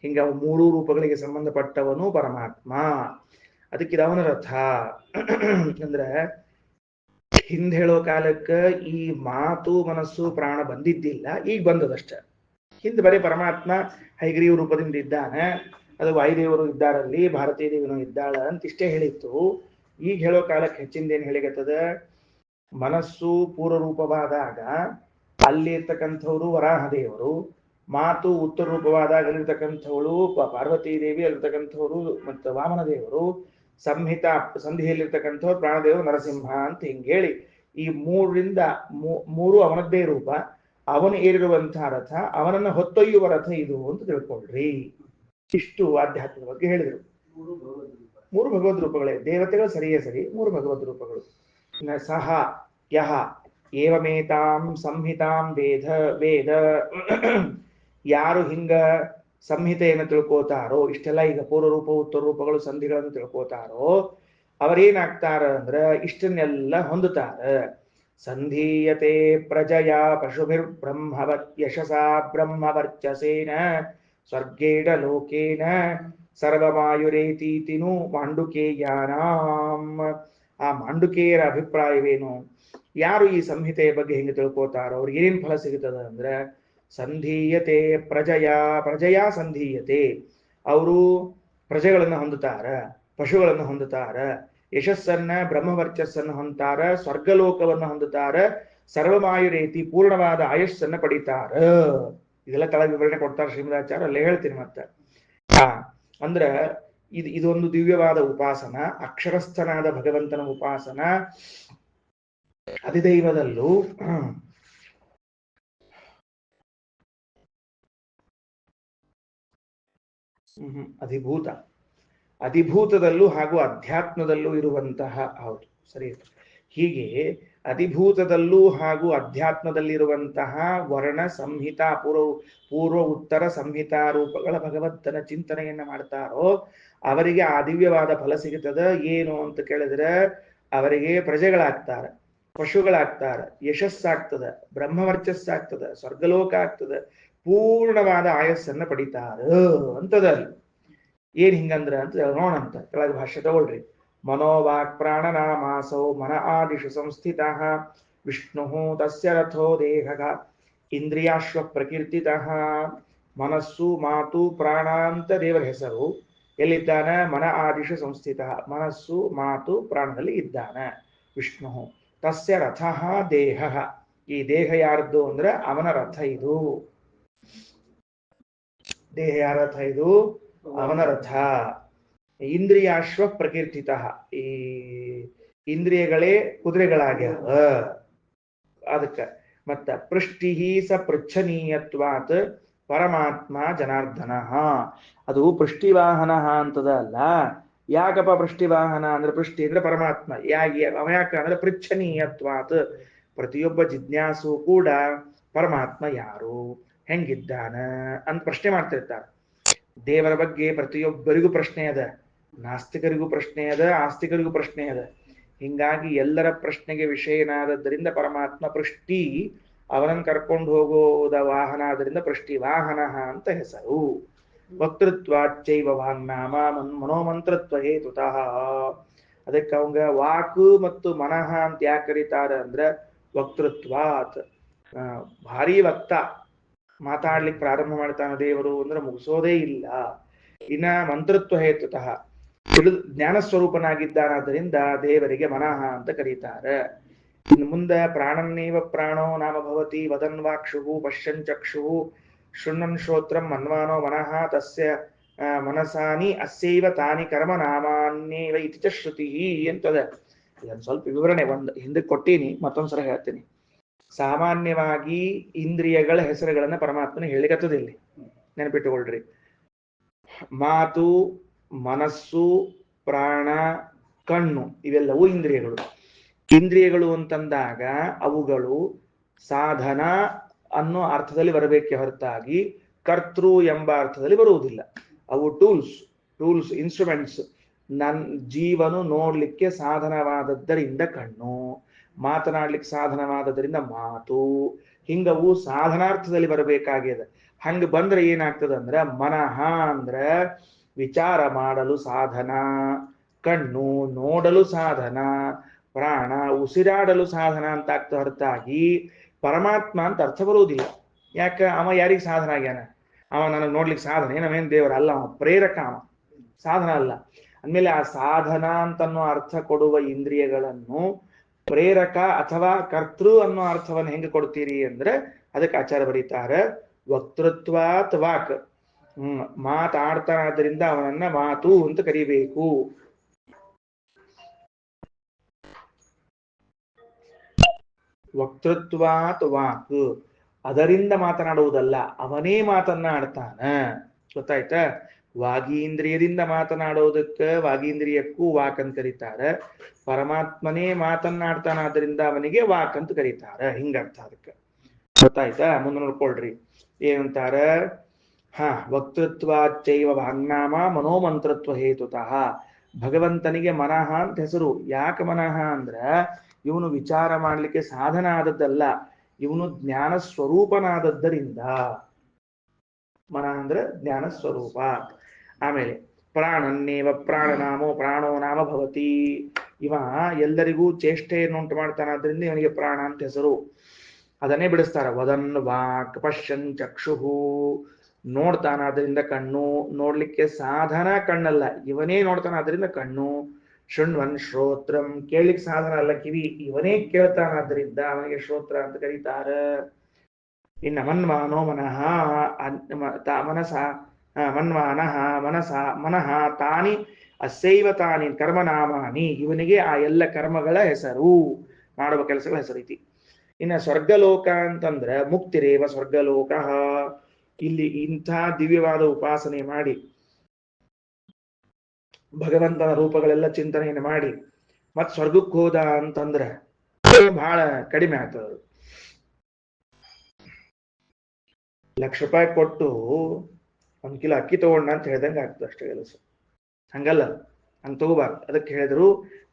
ಹಿಂಗ 3 ರೂಪಗಳಿಗೆ ಸಂಬಂಧಪಟ್ಟವನು ಪರಮಾತ್ಮ. ಅದಕ್ಕಿದ ಅವನ ರಥ ಅಂದ್ರೆ ಹಿಂದೆ ಹೇಳೋ ಕಾಲಕ್ಕೆ ಈ ಮಾತು ಮನಸ್ಸು ಪ್ರಾಣ ಬಂದಿದ್ದಿಲ್ಲ, ಈಗ ಬಂದದಷ್ಟ. ಹಿಂದೆ ಬರೀ ಪರಮಾತ್ಮ ಹೈಗ್ರೀವ ರೂಪದಿಂದ ಇದ್ದಾನೆ, ಅದು ವಾಯುದೇವರು ಇದ್ದಾರಲ್ಲಿ, ಭಾರತೀಯ ದೇವಿನೂ ಇದ್ದಾಳ ಅಂತ ಇಷ್ಟೇ ಹೇಳಿತ್ತು. ಈಗ ಹೇಳೋ ಕಾಲಕ್ಕೆ ಹೆಚ್ಚಿಂದೇನು ಹೇಳಿಗತ್ತದ, ಮನಸ್ಸು ಪೂರ್ವ ರೂಪವಾದಾಗ ಅಲ್ಲಿ ಇರ್ತಕ್ಕಂಥವ್ರು ವರಾಹದೇವರು, ಮಾತು ಉತ್ತರ ರೂಪವಾದಾಗ ಅಲ್ಲಿರ್ತಕ್ಕಂಥವಳು ಪಾರ್ವತೀ ದೇವಿ, ಅಲ್ಲಿರ್ತಕ್ಕಂಥವ್ರು ಮತ್ತು ವಾಮನ ದೇವರು, ಸಂಧಿಯಲ್ಲಿರ್ತಕ್ಕಂಥವ್ರು ಪ್ರಾಣದೇವರು ನರಸಿಂಹ ಅಂತ ಹಿಂಗೆ ಹೇಳಿ ಈ 3 ಅವನದ್ದೇ ರೂಪ, ಅವನು ಏರಿರುವಂತಹ ರಥ, ಅವನನ್ನ ಹೊತ್ತೊಯ್ಯುವ ರಥ ಇದು ಅಂತ ತಿಳ್ಕೊಳ್ರಿ. ಇಷ್ಟು ಆಧ್ಯಾತ್ಮದ ಬಗ್ಗೆ ಹೇಳಿದರು. 3 ಭಗವದ್ ರೂಪಗಳೇ, ದೇವತೆಗಳು ಸರಿಯೇ ಸರಿ, 3 ಭಗವದ್ ರೂಪಗಳು. ಸಹ ಯಹ ಏವಮೇತಾಂ ಸಂಹಿತಾಂ ವೇದ ಯಾರು ಹಿಂಗ ಸಂಹಿತೆಯನ್ನು ತಿಳ್ಕೋತಾರೋ, ಇಷ್ಟೆಲ್ಲ ಈಗ ಪೂರ್ವ ರೂಪ ಉತ್ತರ ರೂಪಗಳು ಸಂಧಿಗಳನ್ನು ತಿಳ್ಕೋತಾರೋ ಅವರೇನಾಗ್ತಾರ ಅಂದ್ರ ಇಷ್ಟನ್ನೆಲ್ಲ ಹೊಂದುತ್ತಾರ. ಸಂಧೀಯತೆ ಪ್ರಜಯ ಪಶುಭಿರ್ ಬ್ರಹ್ಮವತ್ ಯಶಸಾ ಬ್ರಹ್ಮವರ್ಚಸೇನ ಸ್ವರ್ಗೇಣ ಲೋಕೇನ ಸರ್ವಮಾಯುರೇತೀತಿನು ಮಾಂಡುಕೇಯಾನಾಂ. ಆ ಮಾಂಡುಕೇಯರ ಅಭಿಪ್ರಾಯವೇನು? ಯಾರು ಈ ಸಂಹಿತೆಯ ಬಗ್ಗೆ ಹಿಂಗೆ ತಿಳ್ಕೋತಾರೋ ಅವ್ರಿಗೆ ಏನೇನು ಫಲ ಸಿಗುತ್ತದ ಅಂದ್ರೆ, ಸಂಧೀಯತೆ ಪ್ರಜಯಾ ಸಂಧೀಯತೆ, ಅವರು ಪ್ರಜೆಗಳನ್ನು ಹೊಂದುತ್ತಾರ, ಪಶುಗಳನ್ನು ಹೊಂದುತ್ತಾರ, ಯಶಸ್ಸನ್ನ ಬ್ರಹ್ಮವರ್ಚಸ್ಸನ್ನು ಹೊಂದುತ್ತಾರ, ಸ್ವರ್ಗಲೋಕವನ್ನು ಹೊಂದುತ್ತಾರ, ಸರ್ವಮಾಯುರೇತಿ ಪೂರ್ಣವಾದ ಆಯುಷ್ಸನ್ನ ಪಡಿತಾರ. ಇದೆಲ್ಲ ಕೆಳಗೆ ವಿವರಣೆ ಕೊಡ್ತಾರೆ ಶ್ರೀಮದಾಚಾರ್ಯ, ಅಲ್ಲೇ ಹೇಳ್ತೀನಿ ಮತ್ತೆ. ಅಂದ್ರ ಇದೊಂದು ದಿವ್ಯವಾದ ಉಪಾಸನ, ಅಕ್ಷರಸ್ಥನಾದ ಭಗವಂತನ ಉಪಾಸನ. ಅಧಿದೈವದಲ್ಲೂ ಅಧಿಭೂತದಲ್ಲೂ ಹಾಗೂ ಅಧ್ಯಾತ್ಮದಲ್ಲೂ ಇರುವಂತಹ, ಹೌದು ಸರಿ. ಹೀಗೆ ಅಧಿಭೂತದಲ್ಲೂ ಹಾಗೂ ಅಧ್ಯಾತ್ಮದಲ್ಲಿರುವಂತಹ ವರ್ಣ ಸಂಹಿತಾ ಪೂರ್ವ ಉತ್ತರ ಸಂಹಿತಾ ರೂಪಗಳ ಭಗವಂತನ ಚಿಂತನೆಯನ್ನ ಮಾಡ್ತಾರೋ ಅವರಿಗೆ ಆ ದಿವ್ಯವಾದ ಫಲ ಸಿಗುತ್ತದೆ. ಏನು ಅಂತ ಕೇಳಿದ್ರೆ, ಅವರಿಗೆ ಪ್ರಜೆಗಳಾಗ್ತಾರೆ, ಪಶುಗಳಾಗ್ತಾರೆ, ಯಶಸ್ಸಾಗ್ತದೆ, ಬ್ರಹ್ಮವರ್ಚಸ್ಸಾಗ್ತದೆ, ಸ್ವರ್ಗಲೋಕ ಆಗ್ತದೆ, ಪೂರ್ಣವಾದ ಆಯಸ್ಸನ್ನ ಪಡಿತಾರ ಅಂತದಲ್ಲಿ. ಏನ್ ಹಿಂಗಂದ್ರ ಅಂತ ನೋಡಂತ ಕೆಳಗೆ ಭಾಷ್ಯ ತಗೊಳ್ರಿ. ಮನೋವಾಕ್ ಪ್ರಾಣನಾಮಾಸೋ ಮನ ಆದಿಷು ಸಂಸ್ಥಿತಃ ವಿಷ್ಣು ತಸ್ಯ ರಥೋ ದೇಹಃ ಇಂದ್ರಿಯಾಶ್ವ ಪ್ರಕೀರ್ತಿತಃ. ಮನಸ್ಸು ಮಾತು ಪ್ರಾಣ ಅಂತ ದೇವರ ಹೆಸರು. ಎಲ್ಲಿದ್ದಾನ? ಮನ ಆದಿಷು ಸಂಸ್ಥಿತ, ಮನಸ್ಸು ಮಾತು ಪ್ರಾಣದಲ್ಲಿ ಇದ್ದಾನ ವಿಷ್ಣು. ತಸ್ಯ ರಥಃ ದೇಹಃ, ಈ ದೇಹ ಯಾರದ್ದು ಅಂದ್ರೆ ಅವನ ರಥ ಇದು. ದೇಹ ಯಾರ ರಥ ಇದು? ಅವನ ರಥ. ಇಂದ್ರಿಯಾಶ್ವ ಪ್ರಕೀರ್ತಿತ, ಈ ಇಂದ್ರಿಯಗಳೇ ಕುದುರೆಗಳಾಗ್ಯಾವ ಅದಕ್ಕ. ಮತ್ತ ಪೃಷ್ಟಿ ಸ ಪೃಚ್ಛನೀಯತ್ವಾತ್ ಪರಮಾತ್ಮ ಜನಾರ್ದನ. ಅದು ಪೃಷ್ಟಿವಾಹನ ಅಂತದ ಅಲ್ಲ. ಯಾಕಪ್ಪ ಪೃಷ್ಟಿವಾಹನ ಅಂದ್ರೆ, ಪೃಷ್ಟಿ ಅಂದ್ರೆ ಪರಮಾತ್ಮ, ಯಾಕ ಅಂದ್ರೆ ಪೃಚ್ಛನೀಯತ್ವಾತ್, ಪ್ರತಿಯೊಬ್ಬ ಜಿಜ್ಞಾಸು ಕೂಡ ಪರಮಾತ್ಮ ಯಾರು, ಹೆಂಗಿದ್ದಾನ ಅಂತ ಪ್ರಶ್ನೆ ಮಾಡ್ತಿರ್ತಾರೆ. ದೇವರ ಬಗ್ಗೆ ಪ್ರತಿಯೊಬ್ಬರಿಗೂ ಪ್ರಶ್ನೆ ಅದ, ನಾಸ್ತಿಕರಿಗೂ ಪ್ರಶ್ನೆ ಅದ, ಆಸ್ತಿಕರಿಗೂ ಪ್ರಶ್ನೆ ಅದ. ಹಿಂಗಾಗಿ ಎಲ್ಲರ ಪ್ರಶ್ನೆಗೆ ವಿಷಯನಾದದ್ದರಿಂದ ಪರಮಾತ್ಮ ಪೃಷ್ಟಿ, ಅವನನ್ನು ಕರ್ಕೊಂಡು ಹೋಗೋದ ವಾಹನ ಆದ್ರಿಂದ ಪೃಷ್ಟಿ ವಾಹನ ಅಂತ ಹೆಸರು. ವಕ್ತೃತ್ವಾಚ್ಚೈವ ವಾಂಗ್ನಾಮ ಮನೋಮಂತ್ರತ್ವ ಹೇತುತಃ. ಅದಕ್ಕೆ ಅವಂಗ ವಾಕು ಮತ್ತು ಮನಃ ಅಂತ ಯಾಕೆ ಕರೀತಾರ ಅಂದ್ರೆ, ವಕ್ತೃತ್ವಾತ್ ಭಾರಿ ವಕ್ತ, ಮಾತಾಡ್ಲಿಕ್ಕೆ ಪ್ರಾರಂಭ ಮಾಡ್ತಾನೆ ದೇವರು ಅಂದ್ರೆ ಮುಗಿಸೋದೇ ಇಲ್ಲ. ಇನ್ನ ಮಂತ್ರತ್ವ ಹೇತುತಃ ಜ್ಞಾನ ಸ್ವರೂಪನಾಗಿದ್ದಾನಾದ್ದರಿಂದ ದೇವರಿಗೆ ಮನಃ ಅಂತ ಕರೀತಾರೆ. ಇನ್ನು ಮುಂದೆ ಪ್ರಾಣನ್ನೇವ ಪ್ರಾಣೋ ನಾಮ ಭವತಿ ವದನ್ ವಾಕ್ಷು ಪಶ್ಯನ್ ಚಕ್ಷು ಶೃಣ್ವನ್ ಶ್ರೋತ್ರಂ ಮನ್ವಾನೋ ಮನಃ ತಸ್ಯ ಮನಸಾನಿ ಅಸ್ಯೈವ ತಾನಿ ಕರ್ಮ ನಾಮಾನ್ಯೇವ ಇತಿ ಚ ಶ್ರುತಿ ಅಂತದೆ. ಇದನ್ನು ಸ್ವಲ್ಪ ವಿವರಣೆ ಹಿಂದೆ ಕೊಟ್ಟೀನಿ, ಮತ್ತೊಂದ್ಸಲ ಹೇಳ್ತೀನಿ. ಸಾಮಾನ್ಯವಾಗಿ ಇಂದ್ರಿಯಗಳ ಹೆಸರುಗಳನ್ನ ಪರಮಾತ್ಮನ ಹೇಳಿಕತ್ತದಿಲ್ಲ, ನೆನಪಿಟ್ಟುಕೊಳ್ರಿ. ಮಾತು, ಮನಸ್ಸು, ಪ್ರಾಣ, ಕಣ್ಣು ಇವೆಲ್ಲವೂ ಇಂದ್ರಿಯಗಳು. ಇಂದ್ರಿಯಗಳು ಅಂತಂದಾಗ ಅವುಗಳು ಸಾಧನ ಅನ್ನೋ ಅರ್ಥದಲ್ಲಿ ಬರಬೇಕೆ ಹೊರತಾಗಿ ಕರ್ತೃ ಎಂಬ ಅರ್ಥದಲ್ಲಿ ಬರುವುದಿಲ್ಲ. ಅವು ಟೂಲ್ಸ್ ಇನ್ಸ್ಟ್ರೂಮೆಂಟ್ಸ್. ಜೀವನು ನೋಡ್ಲಿಕ್ಕೆ ಸಾಧನವಾದದ್ದರಿಂದ ಕಣ್ಣು, ಮಾತನಾಡ್ಲಿಕ್ಕೆ ಸಾಧನವಾದದ್ದರಿಂದ ಮಾತು, ಹಿಂಗವು ಸಾಧನಾರ್ಥದಲ್ಲಿ ಬರಬೇಕಾಗಿದೆ. ಹಂಗ ಬಂದ್ರೆ ಏನಾಗ್ತದೆ ಅಂದ್ರೆ ಮನಃ ಅಂದ್ರೆ ವಿಚಾರ ಮಾಡಲು ಸಾಧನ, ಕಣ್ಣು ನೋಡಲು ಸಾಧನ, ಪ್ರಾಣ ಉಸಿರಾಡಲು ಸಾಧನ ಅಂತ ಆಗ್ತಾ ಹೊರತಾಗಿ ಪರಮಾತ್ಮ ಅಂತ ಅರ್ಥ ಬರುವುದಿಲ್ಲ. ಯಾಕ? ಅವ ಯಾರಿಗೆ ಸಾಧನ ಆಗ್ಯಾನ? ಅವ ನನಗೆ ನೋಡ್ಲಿಕ್ಕೆ ಸಾಧನ ಏನವೇನ್ ದೇವರ ಅಲ್ಲ, ಅವ ಪ್ರೇರಕ, ಅವ ಸಾಧನ ಅಲ್ಲ. ಅಂದ್ಮೇಲೆ ಆ ಸಾಧನ ಅಂತನ್ನೋ ಅರ್ಥ ಕೊಡುವ ಇಂದ್ರಿಯಗಳನ್ನು ಪ್ರೇರಕ ಅಥವಾ ಕರ್ತೃ ಅನ್ನೋ ಅರ್ಥವನ್ನು ಹೆಂಗೆ ಕೊಡ್ತೀರಿ ಅಂದ್ರೆ ಅದಕ್ಕೆ ಆಚಾರ್ಯ ಬರೀತಾರೆ ವಕ್ತೃತ್ವಾತ್ ವಾಕ್. ಮಾತಾಡ್ತಾನಾದ್ರಿಂದ ಅವನನ್ನ ಮಾತು ಅಂತ ಕರಿಬೇಕು. ವಕ್ತೃತ್ವಾತ್ ವಾಕ್, ಅದರಿಂದ ಮಾತನಾಡುವುದಲ್ಲ, ಅವನೇ ಮಾತನ್ನಾಡ್ತಾನ. ಗೊತ್ತಾಯ್ತಾ? ವಾಗೀಂದ್ರಿಯದಿಂದ ಮಾತನಾಡೋದಕ್ಕೆ ವಾಗೀಂದ್ರಿಯಕ್ಕೂ ವಾಕ್ ಅಂತ ಕರೀತಾರೆ. ಪರಮಾತ್ಮನೇ ಮಾತನ್ನಾಡ್ತಾನಾದ್ರಿಂದ ಅವನಿಗೆ ವಾಕ್ ಅಂತ ಕರೀತಾರೆ. ಹಿಂಗರ್ಥ ಅದಕ್ಕೆ. ಗೊತ್ತಾಯ್ತಾ? ಮುಂದೆ ನೋಡ್ಕೊಳ್ರಿ ಏನಂತಾರ. ವಕ್ತೃತ್ವಾಚ್ಚೈವ ವಾಗ್ನಾಮ ಮನೋಮಂತ್ರತ್ವ ಹೇತುತಃ. ಭಗವಂತನಿಗೆ ಮನಃ ಅಂತ ಹೆಸರು. ಯಾಕೆ ಮನಃ ಅಂದ್ರ ಇವನು ವಿಚಾರ ಮಾಡ್ಲಿಕ್ಕೆ ಸಾಧನ ಆದದ್ದಲ್ಲ, ಇವನು ಜ್ಞಾನ ಸ್ವರೂಪನಾದದ್ದರಿಂದ. ಮನಃ ಅಂದ್ರೆ ಜ್ಞಾನ ಸ್ವರೂಪ. ಆಮೇಲೆ ಪ್ರಾಣನ್ನೇವ ಪ್ರಾಣನಾಮೋ ಪ್ರಾಣೋ ನಾಮ ಭವತಿ. ಇವ ಎಲ್ಲರಿಗೂ ಚೇಷ್ಟೆಯನ್ನು ಉಂಟು ಮಾಡ್ತಾನಾದ್ರಿಂದ ಇವನಿಗೆ ಪ್ರಾಣ ಅಂತ ಹೆಸರು. ಅದನ್ನೇ ಬಿಡಿಸ್ತಾರ. ವದನ್ ವಾಕ್ ಪಶ್ಯನ್ ಚಕ್ಷುಹು, ನೋಡ್ತಾನಾದ್ರಿಂದ ಕಣ್ಣು, ನೋಡ್ಲಿಕ್ಕೆ ಸಾಧನ ಕಣ್ಣಲ್ಲ, ಇವನೇ ನೋಡ್ತಾನಾದ್ರಿಂದ ಕಣ್ಣು. ಶೃಣ್ವನ್ ಶ್ರೋತ್ರಂ, ಕೇಳಲಿಕ್ಕೆ ಸಾಧನ ಅಲ್ಲ ಕಿವಿ, ಇವನೇ ಕೇಳ್ತಾನಾದ್ರಿಂದ ಅವನಿಗೆ ಶ್ರೋತ್ರ ಅಂತ ಕರೀತಾರ. ಇನ್ನ ಮನ್ವಾನೋ ಮನಃ ಮನಸ ಮನ್ವಾನಃ ಮನಃ ತಾನಿ ಅಸ್ಯೈವ ತಾನಿ ಕರ್ಮನಾಮಾನಿ, ಇವನಿಗೆ ಆ ಎಲ್ಲ ಕರ್ಮಗಳ ಹೆಸರು, ಮಾಡುವ ಕೆಲಸಗಳ ಹೆಸರು ಐತಿ. ಇನ್ನ ಸ್ವರ್ಗಲೋಕ ಅಂತಂದ್ರೆ ಮುಕ್ತಿರೇವ ಸ್ವರ್ಗಲೋಕ. ಇಲ್ಲಿ ಇಂಥ ದಿವ್ಯವಾದ ಉಪಾಸನೆ ಮಾಡಿ ಭಗವಂತನ ರೂಪಗಳೆಲ್ಲ ಚಿಂತನೆಯನ್ನು ಮಾಡಿ ಮತ್ ಸ್ವರ್ಗಕ್ಕೆ ಹೋದ ಅಂತಂದ್ರೆ ಬಹಳ ಕಡಿಮೆ ಆಗ್ತದ. ₹1,00,000 ಕೊಟ್ಟು 1 ಕಿಲೋ ಅಕ್ಕಿ ತಗೊಂಡ ಅಂತ ಹೇಳ್ದಂಗೆ ಆಗ್ತದೆ ಅಷ್ಟೇ ಕೆಲಸ. ಹಂಗಲ್ಲ, ಹಂಗ ತಗೋಬಾರ್ದು. ಅದಕ್ಕೆ ಹೇಳಿದ್ರು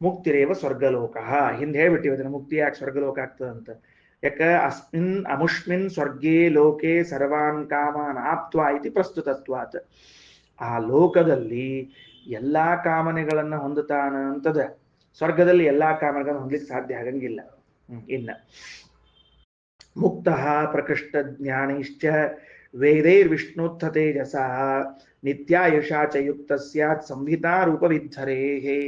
ಮುಕ್ತಿರೇವ ಸ್ವರ್ಗಲೋಕ. ಹಿಂದೆ ಹೇಳ್ಬಿಟ್ಟಿವಿ ಅದನ್ನ, ಮುಕ್ತಿ ಯಾಕೆ ಸ್ವರ್ಗಲೋಕ ಆಗ್ತದಂತ. ಯಾಕ ಅಸ್ಮಿನ್ ಅಮುಷ್ಮಿನ್ ಸ್ವರ್ಗೇ ಲೋಕೆ ಸರ್ವಾನ್ ಕಾಮಾನ್ ಆಪ್ತ್ವಾ ಇತಿ ಪ್ರಸ್ತುತತ್ವಾತ್. ಆ ಲೋಕದಲ್ಲಿ ಎಲ್ಲಾ ಕಾಮನೆಗಳನ್ನ ಹೊಂದುತ್ತಾನ ಅಂತದ. ಸ್ವರ್ಗದಲ್ಲಿ ಎಲ್ಲಾ ಕಾಮನೆಗಳನ್ನ ಹೊಂದಲಿಕ್ಕೆ ಸಾಧ್ಯ ಆಗಂಗಿಲ್ಲ. ಇನ್ನ ಮುಕ್ತಃ ಪ್ರಕೃಷ್ಟ ಜ್ಞಾನೈಶ್ಚ ವೇದೈರ್ವಿಷ್ಣುತ್ಥ ತೇಜಸಾ ನಿತ್ಯಾಯುಷಾ ಚ ಯುಕ್ತ ಸ್ಯಾತ್ ಸಂಹಿತಾ ರೂಪವಿದ್ಧರೇಹೇ.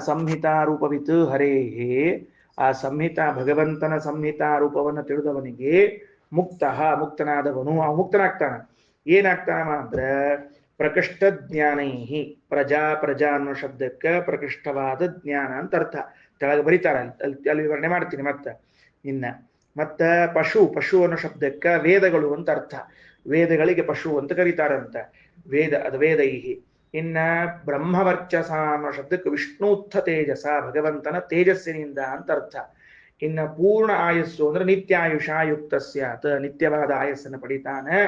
ಸಂಹಿತಾ ರೂಪವಿತ್ ಹರೇಹೇ. ಆ ಸಂಹಿತಾ ಭಗವಂತನ ಸಂಹಿತಾ ರೂಪವನ್ನು ತಿಳಿದವನಿಗೆ ಮುಕ್ತನಾದವನು ಅವ ಮುಕ್ತನಾಗ್ತಾನ. ಏನಾಗ್ತಾನ ಅಂದ್ರೆ ಪ್ರಕೃಷ್ಟ ಜ್ಞಾನೈಹಿ. ಪ್ರಜಾ ಅನ್ನೋ ಶಬ್ದಕ್ಕೆ ಪ್ರಕೃಷ್ಟವಾದ ಜ್ಞಾನ ಅಂತ ಅರ್ಥ. ಕೆಳಗೆ ಬರೀತಾರ, ಅಲ್ಲಿ ವಿವರಣೆ ಮಾಡ್ತೀನಿ ಮತ್ತ ಪಶು ಅನ್ನೋ ಶಬ್ದಕ್ಕೆ ವೇದಗಳು ಅಂತ ಅರ್ಥ. ವೇದಗಳಿಗೆ ಪಶು ಅಂತ ಕರೀತಾರಂತ. ಅದು ವೇದೈಹಿ. ಇನ್ನ ಬ್ರಹ್ಮವರ್ಚಸ ಅನ್ನೋ ಶಬ್ದಕ್ಕೆ ವಿಷ್ಣುತ್ಥ ತೇಜಸ, ಭಗವಂತನ ತೇಜಸ್ಸಿನಿಂದ ಅಂತ ಅರ್ಥ. ಇನ್ನ ಪೂರ್ಣ ಆಯಸ್ಸು ಅಂದ್ರೆ ನಿತ್ಯಾಯುಷಾ ಯುಕ್ತ ಸ್ಯಾತ್, ನಿತ್ಯವಾದ ಆಯಸ್ಸನ್ನು ಪಡಿತಾನೆ.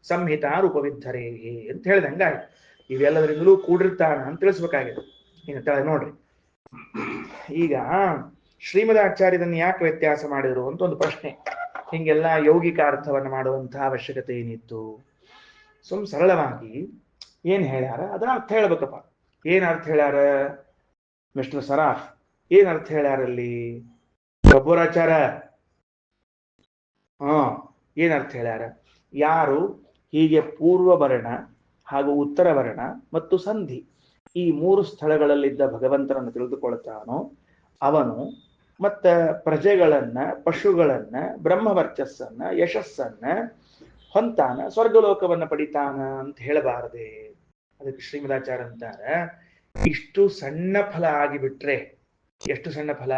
ಸಂಹಿತಾ ರೂಪವಿದ್ಧರೇಹಿ ಅಂತ ಹೇಳ್ದಂಗಾಯ್ತು. ಇವೆಲ್ಲದರಿಂದಲೂ ಕೂಡಿರ್ತಾನ ಅಂತ ತಿಳಿಸ್ಬೇಕಾಗಿದೆ. ಇನ್ನು ನೋಡ್ರಿ, ಈಗ ಶ್ರೀಮದಾಚಾರ್ಯದನ್ನು ಯಾಕೆ ವ್ಯತ್ಯಾಸ ಮಾಡಿದ್ರು ಅಂತ ಒಂದು ಪ್ರಶ್ನೆ. ಹಿಂಗೆಲ್ಲ ಯೌಗಿಕ ಅರ್ಥವನ್ನು ಮಾಡುವಂತಹ ಅವಶ್ಯಕತೆ ಏನಿತ್ತು? ಸರಳವಾಗಿ ಏನ್ ಹೇಳ್ಯಾರ ಅದರ ಅರ್ಥ ಹೇಳ್ಬೇಕಪ್ಪ. ಏನ್ ಅರ್ಥ ಹೇಳ್ಯಾರ ಮಿಸ್ಟರ್ ಸರಾಫ್? ಏನ್ ಅರ್ಥ ಹೇಳ್ಯಾರಲ್ಲಿ? ಕಪೂರಾಚಾರ ಏನರ್ಥ ಹೇಳ್ಯಾರ? ಯಾರು ಹೀಗೆ ಪೂರ್ವ ವರ್ಣ ಹಾಗೂ ಉತ್ತರ ವರ್ಣ ಮತ್ತು ಸಂಧಿ ಈ 3 ಸ್ಥಳಗಳಲ್ಲಿದ್ದ ಭಗವಂತನನ್ನು ತಿಳಿದುಕೊಳ್ತಾನೋ ಅವನು ಮತ್ತ ಪ್ರಜೆಗಳನ್ನ, ಪಶುಗಳನ್ನ, ಬ್ರಹ್ಮವರ್ಚಸ್ಸನ್ನ, ಯಶಸ್ಸನ್ನ ಹೊಂತಾನ, ಸ್ವರ್ಗಲೋಕವನ್ನ ಪಡಿತಾನ ಅಂತ ಹೇಳಬಾರದೆ. ಅದಕ್ಕೆ ಶ್ರೀಮದಾಚಾರ್ಯ ಅಂತಾರ, ಇಷ್ಟು ಸಣ್ಣ ಫಲ ಆಗಿಬಿಟ್ರೆ, ಎಷ್ಟು ಸಣ್ಣ ಫಲ,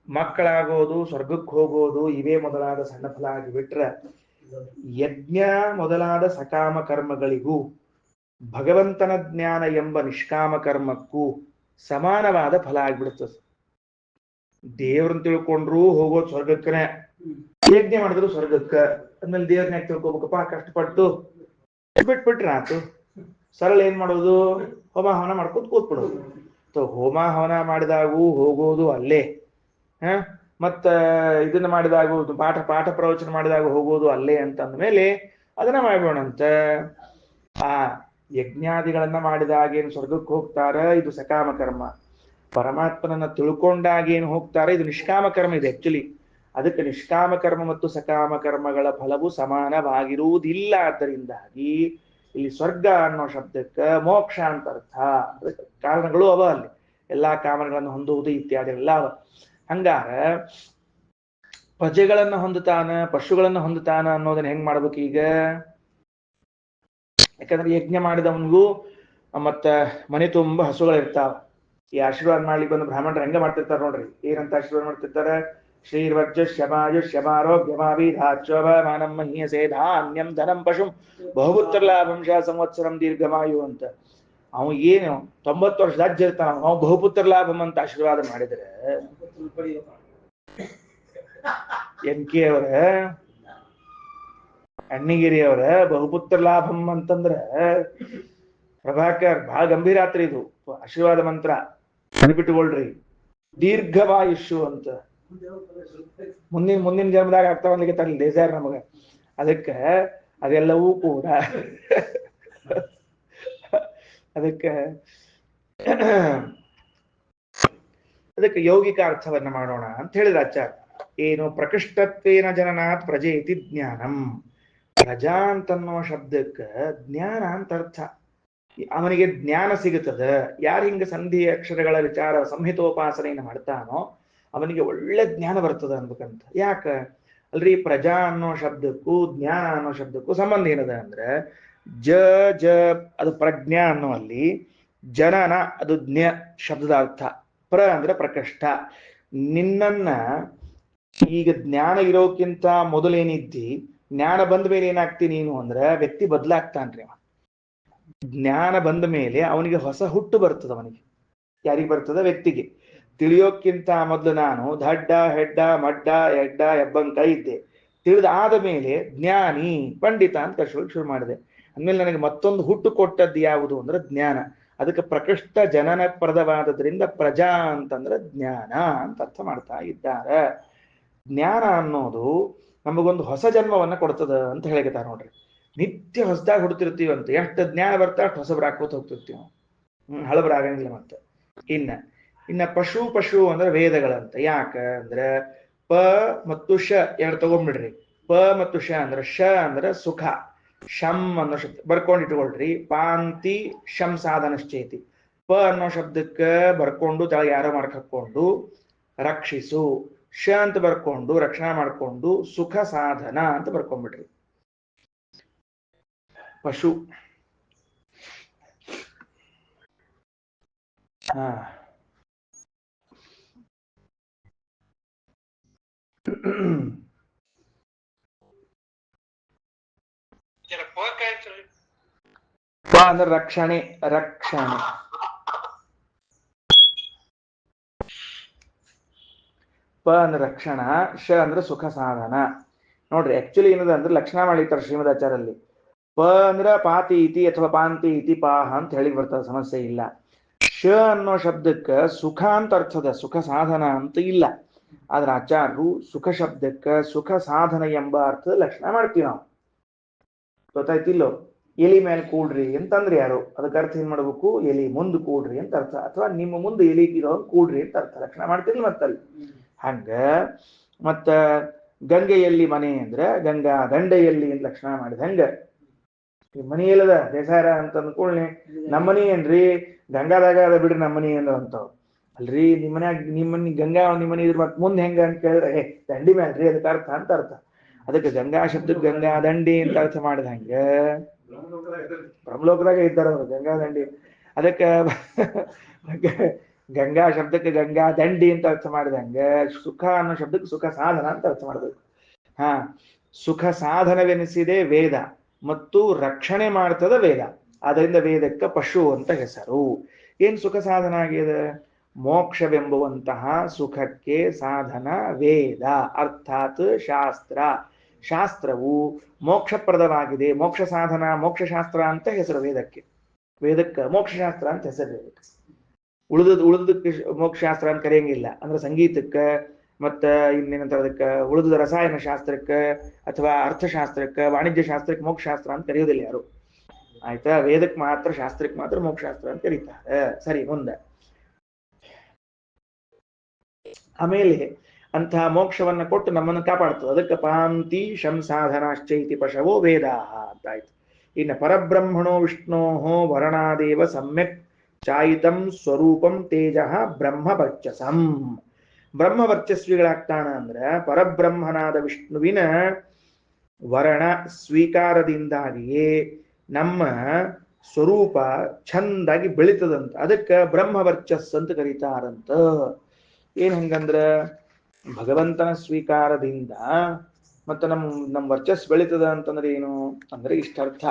ಮಕ್ಕಳಾಗೋದು, ಸ್ವರ್ಗಕ್ಕೆ ಹೋಗೋದು, ಇವೇ ಮೊದಲಾದ ಸಣ್ಣ ಫಲ ಆಗಿಬಿಟ್ರೆ ಯಜ್ಞ ಮೊದಲಾದ ಸಕಾಮ ಕರ್ಮಗಳಿಗೂ ಭಗವಂತನ ಜ್ಞಾನ ಎಂಬ ನಿಷ್ಕಾಮ ಕರ್ಮಕ್ಕೂ ಸಮಾನವಾದ ಫಲ ಆಗ್ಬಿಡುತ್ತದೆ. ದೇವ್ರನ್ನ ತಿಳ್ಕೊಂಡ್ರು ಹೋಗೋದು ಸ್ವರ್ಗಕ್ಕನೆ, ಯಜ್ಞ ಮಾಡಿದ್ರು ಸ್ವರ್ಗಕ್ಕ. ಆದ್ಮೇಲೆ ದೇವ್ರನ್ನ ತಿಳ್ಕೊಬೇಕಪ್ಪ, ಕಷ್ಟಪಟ್ಟು ಬಿಟ್ಬಿಟ್ರೆ ಆತು. ಸರಳ ಏನ್ ಮಾಡೋದು, ಹೋಮ ಹವನ ಮಾಡ್ಕೊತ ಕೂತ್ಬಿಡೋದು. ಹೋಮ ಹವನ ಮಾಡಿದಾಗೂ ಹೋಗೋದು ಅಲ್ಲೇ, ಮತ್ತ ಇದನ್ನ ಮಾಡಿದಾಗೂ ಪಾಠ ಪ್ರವಚನ ಮಾಡಿದಾಗ ಹೋಗೋದು ಅಲ್ಲೇ ಅಂತ ಅಂದ್ಮೇಲೆ ಅದನ್ನ ಮಾಡ್ಬೋಣಂತ. ಆ ಯಜ್ಞಾದಿಗಳನ್ನ ಮಾಡಿದಾಗ ಏನು ಸ್ವರ್ಗಕ್ಕೆ ಹೋಗ್ತಾರ, ಇದು ಸಕಾಮ ಕರ್ಮ. ಪರಮಾತ್ಮನನ್ನ ತಿಳ್ಕೊಂಡಾಗ ಏನು ಹೋಗ್ತಾರೆ, ಇದು ನಿಷ್ಕಾಮ ಕರ್ಮ. ಇದೆ ಆಕ್ಚುಲಿ ಅದಕ್ಕೆ ನಿಷ್ಕಾಮ ಕರ್ಮ ಮತ್ತು ಸಕಾಮ ಕರ್ಮಗಳ ಫಲವು ಸಮಾನವಾಗಿರುವುದಿಲ್ಲ. ಆದ್ದರಿಂದಾಗಿ ಇಲ್ಲಿ ಸ್ವರ್ಗ ಅನ್ನೋ ಶಬ್ದಕ್ಕೆ ಮೋಕ್ಷ ಅಂತ ಅರ್ಥ. ಅದಕ್ಕೆ ಕಾರಣಗಳು ಅವ, ಅಲ್ಲಿ ಎಲ್ಲಾ ಕಾಮಗಳನ್ನು ಹೊಂದುವುದು ಇತ್ಯಾದಿ ಎಲ್ಲ ಅವ. ಹಂಗಾರ ಪ್ರಜೆಗಳನ್ನ ಹೊಂದುತ್ತಾನ, ಪಶುಗಳನ್ನ ಹೊಂದುತ್ತಾನ ಅನ್ನೋದನ್ನ ಹೆಂಗ್ ಮಾಡ್ಬೇಕು ಈಗ? ಯಾಕಂದ್ರೆ ಯಜ್ಞ ಮಾಡಿದವನಿಗೂ ಮತ್ತ ಮನೆ ತುಂಬ ಹಸುಗಳಿರ್ತಾವ. ಈ ಆಶೀರ್ವಾದ ಮಾಡ್ಲಿಕ್ಕೆ ಬಂದು ಬ್ರಾಹ್ಮಣರು ಹೆಂಗ ಮಾಡ್ತಿರ್ತಾರ ನೋಡ್ರಿ, ಏನಂತ ಆಶೀರ್ವಾದ ಮಾಡ್ತಿರ್ತಾರ? ಶ್ರೀರ್ವರ್ಜಶ್ಯಮಾಯುಷ್ಯಮಾರೋಗ್ಯಮಾಭಿಧಾಚ್ವಮಾನಂ ಮಹೀಯಸೇ ಧಾನ್ಯಂ ಧನಂ ಪಶುಂ ಬಹುಪುತ್ರ ಲಾಭಂಶ ಸಂವತ್ಸರಂ ದೀರ್ಘಮಾಯು ಅಂತ. ಅವ ಏನು 90 ವರ್ಷ ರಾಜ್ಯ ಇರ್ತಾನ, ಅವ್ ಬಹುಪುತ್ರ ಲಾಭಂ ಅಂತ ಆಶೀರ್ವಾದ ಮಾಡಿದ್ರೆ ಎನ್ಕೆ ಅವರ ಅಣ್ಣಿಗಿರಿ ಅವರ ಬಹುಪುತ್ರ ಲಾಭಂ ಅಂತಂದ್ರ ಪ್ರಭಾಕರ್ ಬಹಳ ಗಂಭೀರಾತ್ರಿ ಇದು ಆಶೀರ್ವಾದ ಮಂತ್ರ, ನೆನಪಿಟ್ಟುಕೊಳ್ರಿ. ದೀರ್ಘವಾಯುಷ್ಯು ಅಂತ ಮುಂದಿನ ಜನ್ಮದಾಗ ಆಗ್ತಾ ಒಂದಿಗೆ ತರಲಿ ದೇಸಾರ ನಮಗ. ಅದಕ್ಕೆ ಅದೆಲ್ಲವೂ ಕೂಡ ಅದಕ್ಕೆ ಯೌಗಿಕ ಅರ್ಥವನ್ನ ಮಾಡೋಣ ಅಂತ ಹೇಳಿದ ಆಚಾರ್ಯ. ಏನು? ಪ್ರಕೃಷ್ಟತ್ವೇನ ಜನನಾತ್ ಪ್ರಜೇತಿ ಜ್ಞಾನಂ. ಪ್ರಜಾ ಅಂತನ್ನೋ ಶಬ್ದಕ್ಕೆ ಜ್ಞಾನ ಅಂತ ಅರ್ಥ. ಅವನಿಗೆ ಜ್ಞಾನ ಸಿಗುತ್ತದ. ಯಾರು ಹಿಂಗ ಸಂಧಿ ಅಕ್ಷರಗಳ ವಿಚಾರ ಸಂಹಿತೋಪಾಸನೆಯನ್ನು ಮಾಡ್ತಾನೋ ಅವನಿಗೆ ಒಳ್ಳೆ ಜ್ಞಾನ ಬರ್ತದ ಅನ್ಬೇಕಂತ. ಯಾಕ ಅಲ್ರಿ? ಪ್ರಜಾ ಅನ್ನೋ ಶಬ್ದಕ್ಕೂ ಜ್ಞಾನ ಅನ್ನೋ ಶಬ್ದಕ್ಕೂ ಸಂಬಂಧ ಏನದ ಅಂದ್ರೆ, ಜ ಅದು ಪ್ರಜ್ಞಾ ಅನ್ನೋ ಅಲ್ಲಿ, ಜನನ ಅದು ಜ್ಞ ಶಬ್ದದ ಅರ್ಥ. ಅಂದ್ರೆ ಪ್ರಕಷ್ಟ. ನಿನ್ನನ್ನ ಈಗ ಜ್ಞಾನ ಇರೋಕ್ಕಿಂತ ಮೊದಲೇನಿದ್ದಿ, ಜ್ಞಾನ ಬಂದ ಮೇಲೆ ಏನಾಗ್ತಿ ನೀನು ಅಂದ್ರೆ ವ್ಯಕ್ತಿ ಬದಲಾಗ್ತಾನ್ರಿ. ಜ್ಞಾನ ಬಂದ ಮೇಲೆ ಅವನಿಗೆ ಹೊಸ ಹುಟ್ಟು ಬರ್ತದ. ಅವನಿಗೆ ಯಾರಿಗೆ ಬರ್ತದ? ವ್ಯಕ್ತಿಗೆ. ತಿಳಿಯೋಕ್ಕಿಂತ ಮೊದಲು ನಾನು ದಡ್ಡ ಹೆಡ್ಡ ಮಡ್ಡ ಎಡ್ಡ ಎಬ್ಬಂಕ ಇದ್ದೆ. ತಿಳಿದಾದ ಮೇಲೆ ಜ್ಞಾನಿ ಪಂಡಿತ ಅಂತ ಕರ್ಸೋಕೆ ಶುರು ಮಾಡಿದೆ. ಅಂದ್ಮೇಲೆ ನನಗೆ ಮತ್ತೊಂದು ಹುಟ್ಟು ಕೊಟ್ಟದ್ದು ಯಾವುದು ಅಂದ್ರೆ ಜ್ಞಾನ. ಅದಕ್ಕೆ ಪ್ರಕೃಷ್ಟ ಜನನ ಪ್ರದವಾದದ್ರಿಂದ ಪ್ರಜಾ ಅಂತಂದ್ರೆ ಜ್ಞಾನ ಅಂತ ಅರ್ಥ ಮಾಡ್ತಾ ಇದ್ದಾರೆ. ಜ್ಞಾನ ಅನ್ನೋದು ನಮಗೊಂದು ಹೊಸ ಜನ್ಮವನ್ನ ಕೊಡ್ತದ ಅಂತ ಹೇಳಿಕತ್ತಾರ ನೋಡ್ರಿ. ನಿತ್ಯ ಹೊಸದಾಗಿ ಹುಡ್ತಿರ್ತೀವಂತ. ಎಷ್ಟು ಜ್ಞಾನ ಬರ್ತಾ ಅಷ್ಟು ಹೊಸಬ್ರಾಕೋತ ಹೋಗ್ತಿರ್ತೀವಿ ನಾವು. ಹಳಬರಾಗಂಗಿಲ್ಲ. ಮತ್ತೆ ಇನ್ನ ಪಶು ಅಂದ್ರೆ ವೇದಗಳಂತ. ಯಾಕ ಅಂದ್ರೆ ಪ ಮತ್ತು ಶ ಎರಡು ತಗೊಂಡ್ಬಿಡ್ರಿ. ಪ ಮತ್ತು ಶ ಅಂದ್ರೆ ಶ ಅಂದ್ರೆ ಸುಖ, ಶಂ ಅನ್ನೋ ಶಬ್ದ ಬರ್ಕೊಂಡಿಟ್ಕೊಳ್ರಿ. ಪಾಂತಿ ಶಂ ಸಾಧನಶ್ಚೇತಿ. ಪ ಅನ್ನೋ ಶಬ್ದಕ್ಕೆ ಬರ್ಕೊಂಡು ತಳಗೆ ಯಾರೋ ಮಾರ್ಕ್ ಹಾಕೊಂಡು ರಕ್ಷಿಸು, ಶ ಅಂತ ಬರ್ಕೊಂಡು ರಕ್ಷಣಾ ಮಾಡ್ಕೊಂಡು ಸುಖ ಸಾಧನ ಅಂತ ಬರ್ಕೊಂಡ್ಬಿಡ್ರಿ. ಪಶು. ಪ ಅಂದ್ರೆ ರಕ್ಷಣೆ. ಪ ಅಂದ್ರೆ ರಕ್ಷಣ, ಶ ಅಂದ್ರೆ ಸುಖ ಸಾಧನ. ನೋಡ್ರಿ ಆಕ್ಚುಲಿ ಏನದ ಅಂದ್ರೆ ಲಕ್ಷಣ ಮಾಡಿರ್ತಾರೆ ಶ್ರೀಮದಾಚಾರ್ಯಲ್ಲಿ. ಪ ಅಂದ್ರ ಪಾತಿ ಇತಿ ಅಥವಾ ಪಾಂತಿ ಇತಿ ಪಾಹ ಅಂತ ಹೇಳಿ ಬರ್ತದೆ, ಸಮಸ್ಯೆ ಇಲ್ಲ. ಶ ಅನ್ನೋ ಶಬ್ದಕ್ಕೆ ಸುಖ ಅಂತ ಅರ್ಥದ, ಸುಖ ಸಾಧನ ಅಂತ ಇಲ್ಲ. ಆದ್ರೆ ಆಚಾರ್ಯರು ಸುಖ ಶಬ್ದಕ್ಕೆ ಸುಖ ಸಾಧನ ಎಂಬ ಅರ್ಥದ ಲಕ್ಷಣ ಮಾಡ್ತೀವಿ ನಾವು. ಗೊತ್ತಾಯ್ತಿಲ್ಲೋ? ಎಲಿ ಮೇಲೆ ಕೂಡ್ರಿ ಅಂತಂದ್ರೆ ಯಾರು? ಅದಕ್ಕೆ ಅರ್ಥ ಏನ್ ಮಾಡ್ಬೇಕು? ಎಲಿ ಮುಂದೆ ಕೂಡ್ರಿ ಅಂತ ಅರ್ಥ. ಅಥವಾ ನಿಮ್ಮ ಮುಂದೆ ಎಲಿ ಇರೋ ಕೂಡ್ರಿ ಅಂತ ಅರ್ಥ ಲಕ್ಷಣ ಮಾಡ್ತಿರ್ಲಿ. ಮತ್ತಲ್ಲಿ ಹಂಗ ಮತ್ತ ಗಂಗೆಯಲ್ಲಿ ಮನೆ ಅಂದ್ರೆ ಗಂಗಾ ದಂಡೆಯಲ್ಲಿ ಲಕ್ಷಣ ಮಾಡಿದ ಹಂಗ ಮನಿ ಇಲ್ಲದ ದೇಸಾರ ಅಂತ ಅಂದ್ಕೊಳ್ಳಿ ನಮ್ಮನಿ ಏನ್ರಿ ಗಂಗಾದಾಗ ಅದ ಬಿಡ್ರಿ ನಮ್ಮನಿ ಏನ ಅಂತಾವ್ ಅಲ್ರಿ ನಿಮ್ಮನಿ ಗಂಗಾ ನಿಮ್ಮನಿ ಇದ್ರ ಮತ್ ಮುಂದೆ ಹೆಂಗ ಅಂತ ಕೇಳಿದ್ರೆ ದಂಡಿ ಮ್ಯಾಲ್ರಿ ಅದಕ್ಕೆ ಅರ್ಥ ಅಂತ ಅರ್ಥ ಅದಕ್ಕೆ ಗಂಗಾ ಶಬ್ದಕ್ಕೆ ಗಂಗಾ ದಂಡಿ ಅಂತ ಅರ್ಥ ಮಾಡಿದ ಹಂಗ ಬ್ರಹ್ಮಲೋಕದಾಗ ಇದ್ದಾರ ಅವರು ಗಂಗಾ ದಂಡಿ ಅದಕ್ಕೆ ಗಂಗಾ ಶಬ್ದಕ್ಕೆ ಗಂಗಾ ದಂಡಿ ಅಂತ ಅರ್ಥ ಮಾಡಿದಂಗ ಸುಖ ಅನ್ನೋ ಶಬ್ದಕ್ಕೆ ಸುಖ ಸಾಧನ ಅಂತ ಅರ್ಥ ಮಾಡಬೇಕು ಹಾ ಸುಖ ಸಾಧನವೆನಿಸಿದೆ ವೇದ ಮತ್ತು ರಕ್ಷಣೆ ಮಾಡ್ತದ ವೇದ ಅದರಿಂದ ವೇದಕ್ಕೆ ಪಶು ಅಂತ ಹೆಸರು ಏನ್ ಸುಖ ಸಾಧನ ಆಗಿದೆ ಮೋಕ್ಷವೆಂಬುವಂತಹ ಸುಖಕ್ಕೆ ಸಾಧನ ವೇದ ಅರ್ಥಾತ್ ಶಾಸ್ತ್ರ ಶಾಸ್ತ್ರವು ಮೋಕ್ಷಪ್ರದವಾಗಿದೆ ಮೋಕ್ಷ ಸಾಧನ ಮೋಕ್ಷಶಾಸ್ತ್ರ ಅಂತ ಹೆಸರು ವೇದಕ್ಕೆ ವೇದಕ್ಕೆ ಮೋಕ್ಷಶಾಸ್ತ್ರ ಅಂತ ಹೆಸರು ವೇದಕ್ಕೆ ಉಳಿದಕ್ಕೆ ಮೋಕ್ಷಶಾಸ್ತ್ರ ಅಂತ ಕರೆಯಂಗಿಲ್ಲ ಅಂದ್ರೆ ಸಂಗೀತಕ್ಕೆ ಮತ್ತ ಇನ್ನೇನಂತ ಅದಕ್ಕೆ ಉಳಿದ ರಸಾಯನ ಶಾಸ್ತ್ರಕ್ಕೆ ಅಥವಾ ಅರ್ಥಶಾಸ್ತ್ರಕ್ಕೆ ವಾಣಿಜ್ಯ ಶಾಸ್ತ್ರಕ್ಕೆ ಮೋಕ್ಷಶಾಸ್ತ್ರ ಅಂತ ಕರೆಯೋದಿಲ್ಲ ಯಾರು ಆಯ್ತಾ ವೇದಕ್ಕೆ ಮಾತ್ರ ಶಾಸ್ತ್ರಕ್ಕೆ ಮಾತ್ರ ಮೋಕ್ಷಶಾಸ್ತ್ರ ಅಂತ ಕರೀತಾರೆ ಸರಿ ಮುಂದೆ ಆಮೇಲೆ ಅಂತಹ ಮೋಕ್ಷವನ್ನ ಕೊಟ್ಟು ನಮ್ಮನ್ನು ಕಾಪಾಡ್ತದೆ ಅದಕ್ಕೆ ಪಾಂತಿ ಶಂಸಾಧನಾಶ್ಚೈತಿ ಪಶವೋ ವೇದ ಅಂತ ಆಯ್ತು ಇನ್ನು ಪರಬ್ರಹ್ಮಣೋ ವಿಷ್ಣೋ ವರ್ಣಾದೇವ ಸಮ್ಯಕ್ ಚಾಯಿತಂ ಸ್ವರೂಪಂ ತೇಜ ಬ್ರಹ್ಮವರ್ಚಸಂ ಬ್ರಹ್ಮವರ್ಚಸ್ವಿಗಳಾಗ್ತಾನ ಅಂದ್ರೆ ಪರಬ್ರಹ್ಮನಾದ ವಿಷ್ಣುವಿನ ವರ್ಣ ಸ್ವೀಕಾರದಿಂದಾಗಿಯೇ ನಮ್ಮ ಸ್ವರೂಪ ಚಂದಾಗಿ ಬೆಳಿತದಂತ ಅದಕ್ಕೆ ಬ್ರಹ್ಮವರ್ಚಸ್ ಅಂತ ಕರೀತಾರಂತ ಏನ್ ಹಂಗಂದ್ರ ಭಗವಂತನ ಸ್ವೀಕಾರದಿಂದ ಮತ್ತ ನಮ್ಮ ವರ್ಚಸ್ ಬೆಳಿತದ ಅಂತಂದ್ರೆ ಏನು ಅಂದ್ರೆ ಇಷ್ಟರ್ಥ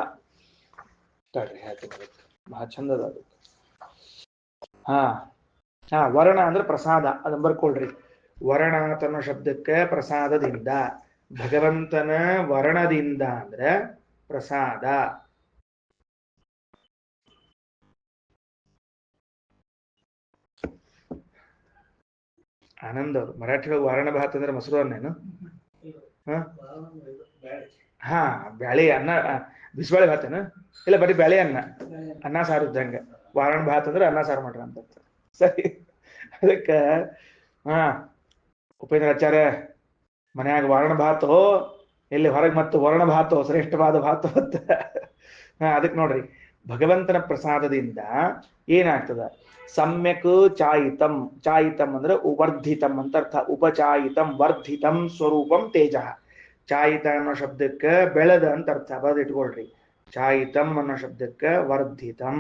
ಹೇಳ್ತೀನಿ ಬಹಳ ಚಂದದ ಅದು ಹಾ ವರ್ಣ ಅಂದ್ರೆ ಪ್ರಸಾದ ಅದನ್ನ ಬರ್ಕೊಳ್ರಿ ವರ್ಣಾತನ ಶಬ್ದಕ್ಕೆ ಪ್ರಸಾದದಿಂದ ಭಗವಂತನ ವರ್ಣದಿಂದ ಅಂದ್ರೆ ಪ್ರಸಾದ ಆನಂದ್ ಅವ್ರು ಮರಾಠಿ ವಾರಣ ಭಾತ್ ಅಂದ್ರೆ ಮೊಸರು ಅನ್ನೇನು ಹಾ ಬ್ಯಾಳಿ ಅನ್ನ ಬಿಸಿಬೇಳೆ ಭಾತೇನು ಇಲ್ಲ ಬರೀ ಬ್ಯಾಳಿ ಅನ್ನ ಸಾರು ಇದ್ದಂಗ ವಾರಣ ಭಾತ್ ಅಂದ್ರೆ ಅನ್ನ ಸಾರು ಮಾಡ್ರ ಅಂತ ಸರಿ ಅದಕ್ಕ ಉಪೇಂದ್ರ ಆಚಾರ್ಯ ಮನ್ಯಾಗ ವಾರಣ ಭಾತೋ ಎಲ್ಲಿ ಹೊರಗೆ ಮತ್ತು ವರ್ಣ ಭಾತೋ ಶ್ರೇಷ್ಠವಾದ ಭಾತೋ ಅಂತ ಅದಕ್ಕೆ ನೋಡ್ರಿ ಭಗವಂತನ ಪ್ರಸಾದದಿಂದ ಏನಾಗ್ತದ ಸಮ್ಯಕ್ ಚಾಯಿತಂ ಚಾಯಿತಂ ಅಂದ್ರೆ ವರ್ಧಿತಂ ಅಂತ ಅರ್ಥ ಉಪಚಾಯಿತಂ ವರ್ಧಿತಂ ಸ್ವರೂಪಂ ತೇಜ ಚಾಯಿತ ಅನ್ನೋ ಶಬ್ದಕ್ಕೆ ಬೆಳೆದ ಅಂತ ಅರ್ಥ ಬರೆದಿಟ್ಕೊಳ್ರಿ ಚಾಯಿತಂ ಅನ್ನೋ ಶಬ್ದಕ್ಕೆ ವರ್ಧಿತಂ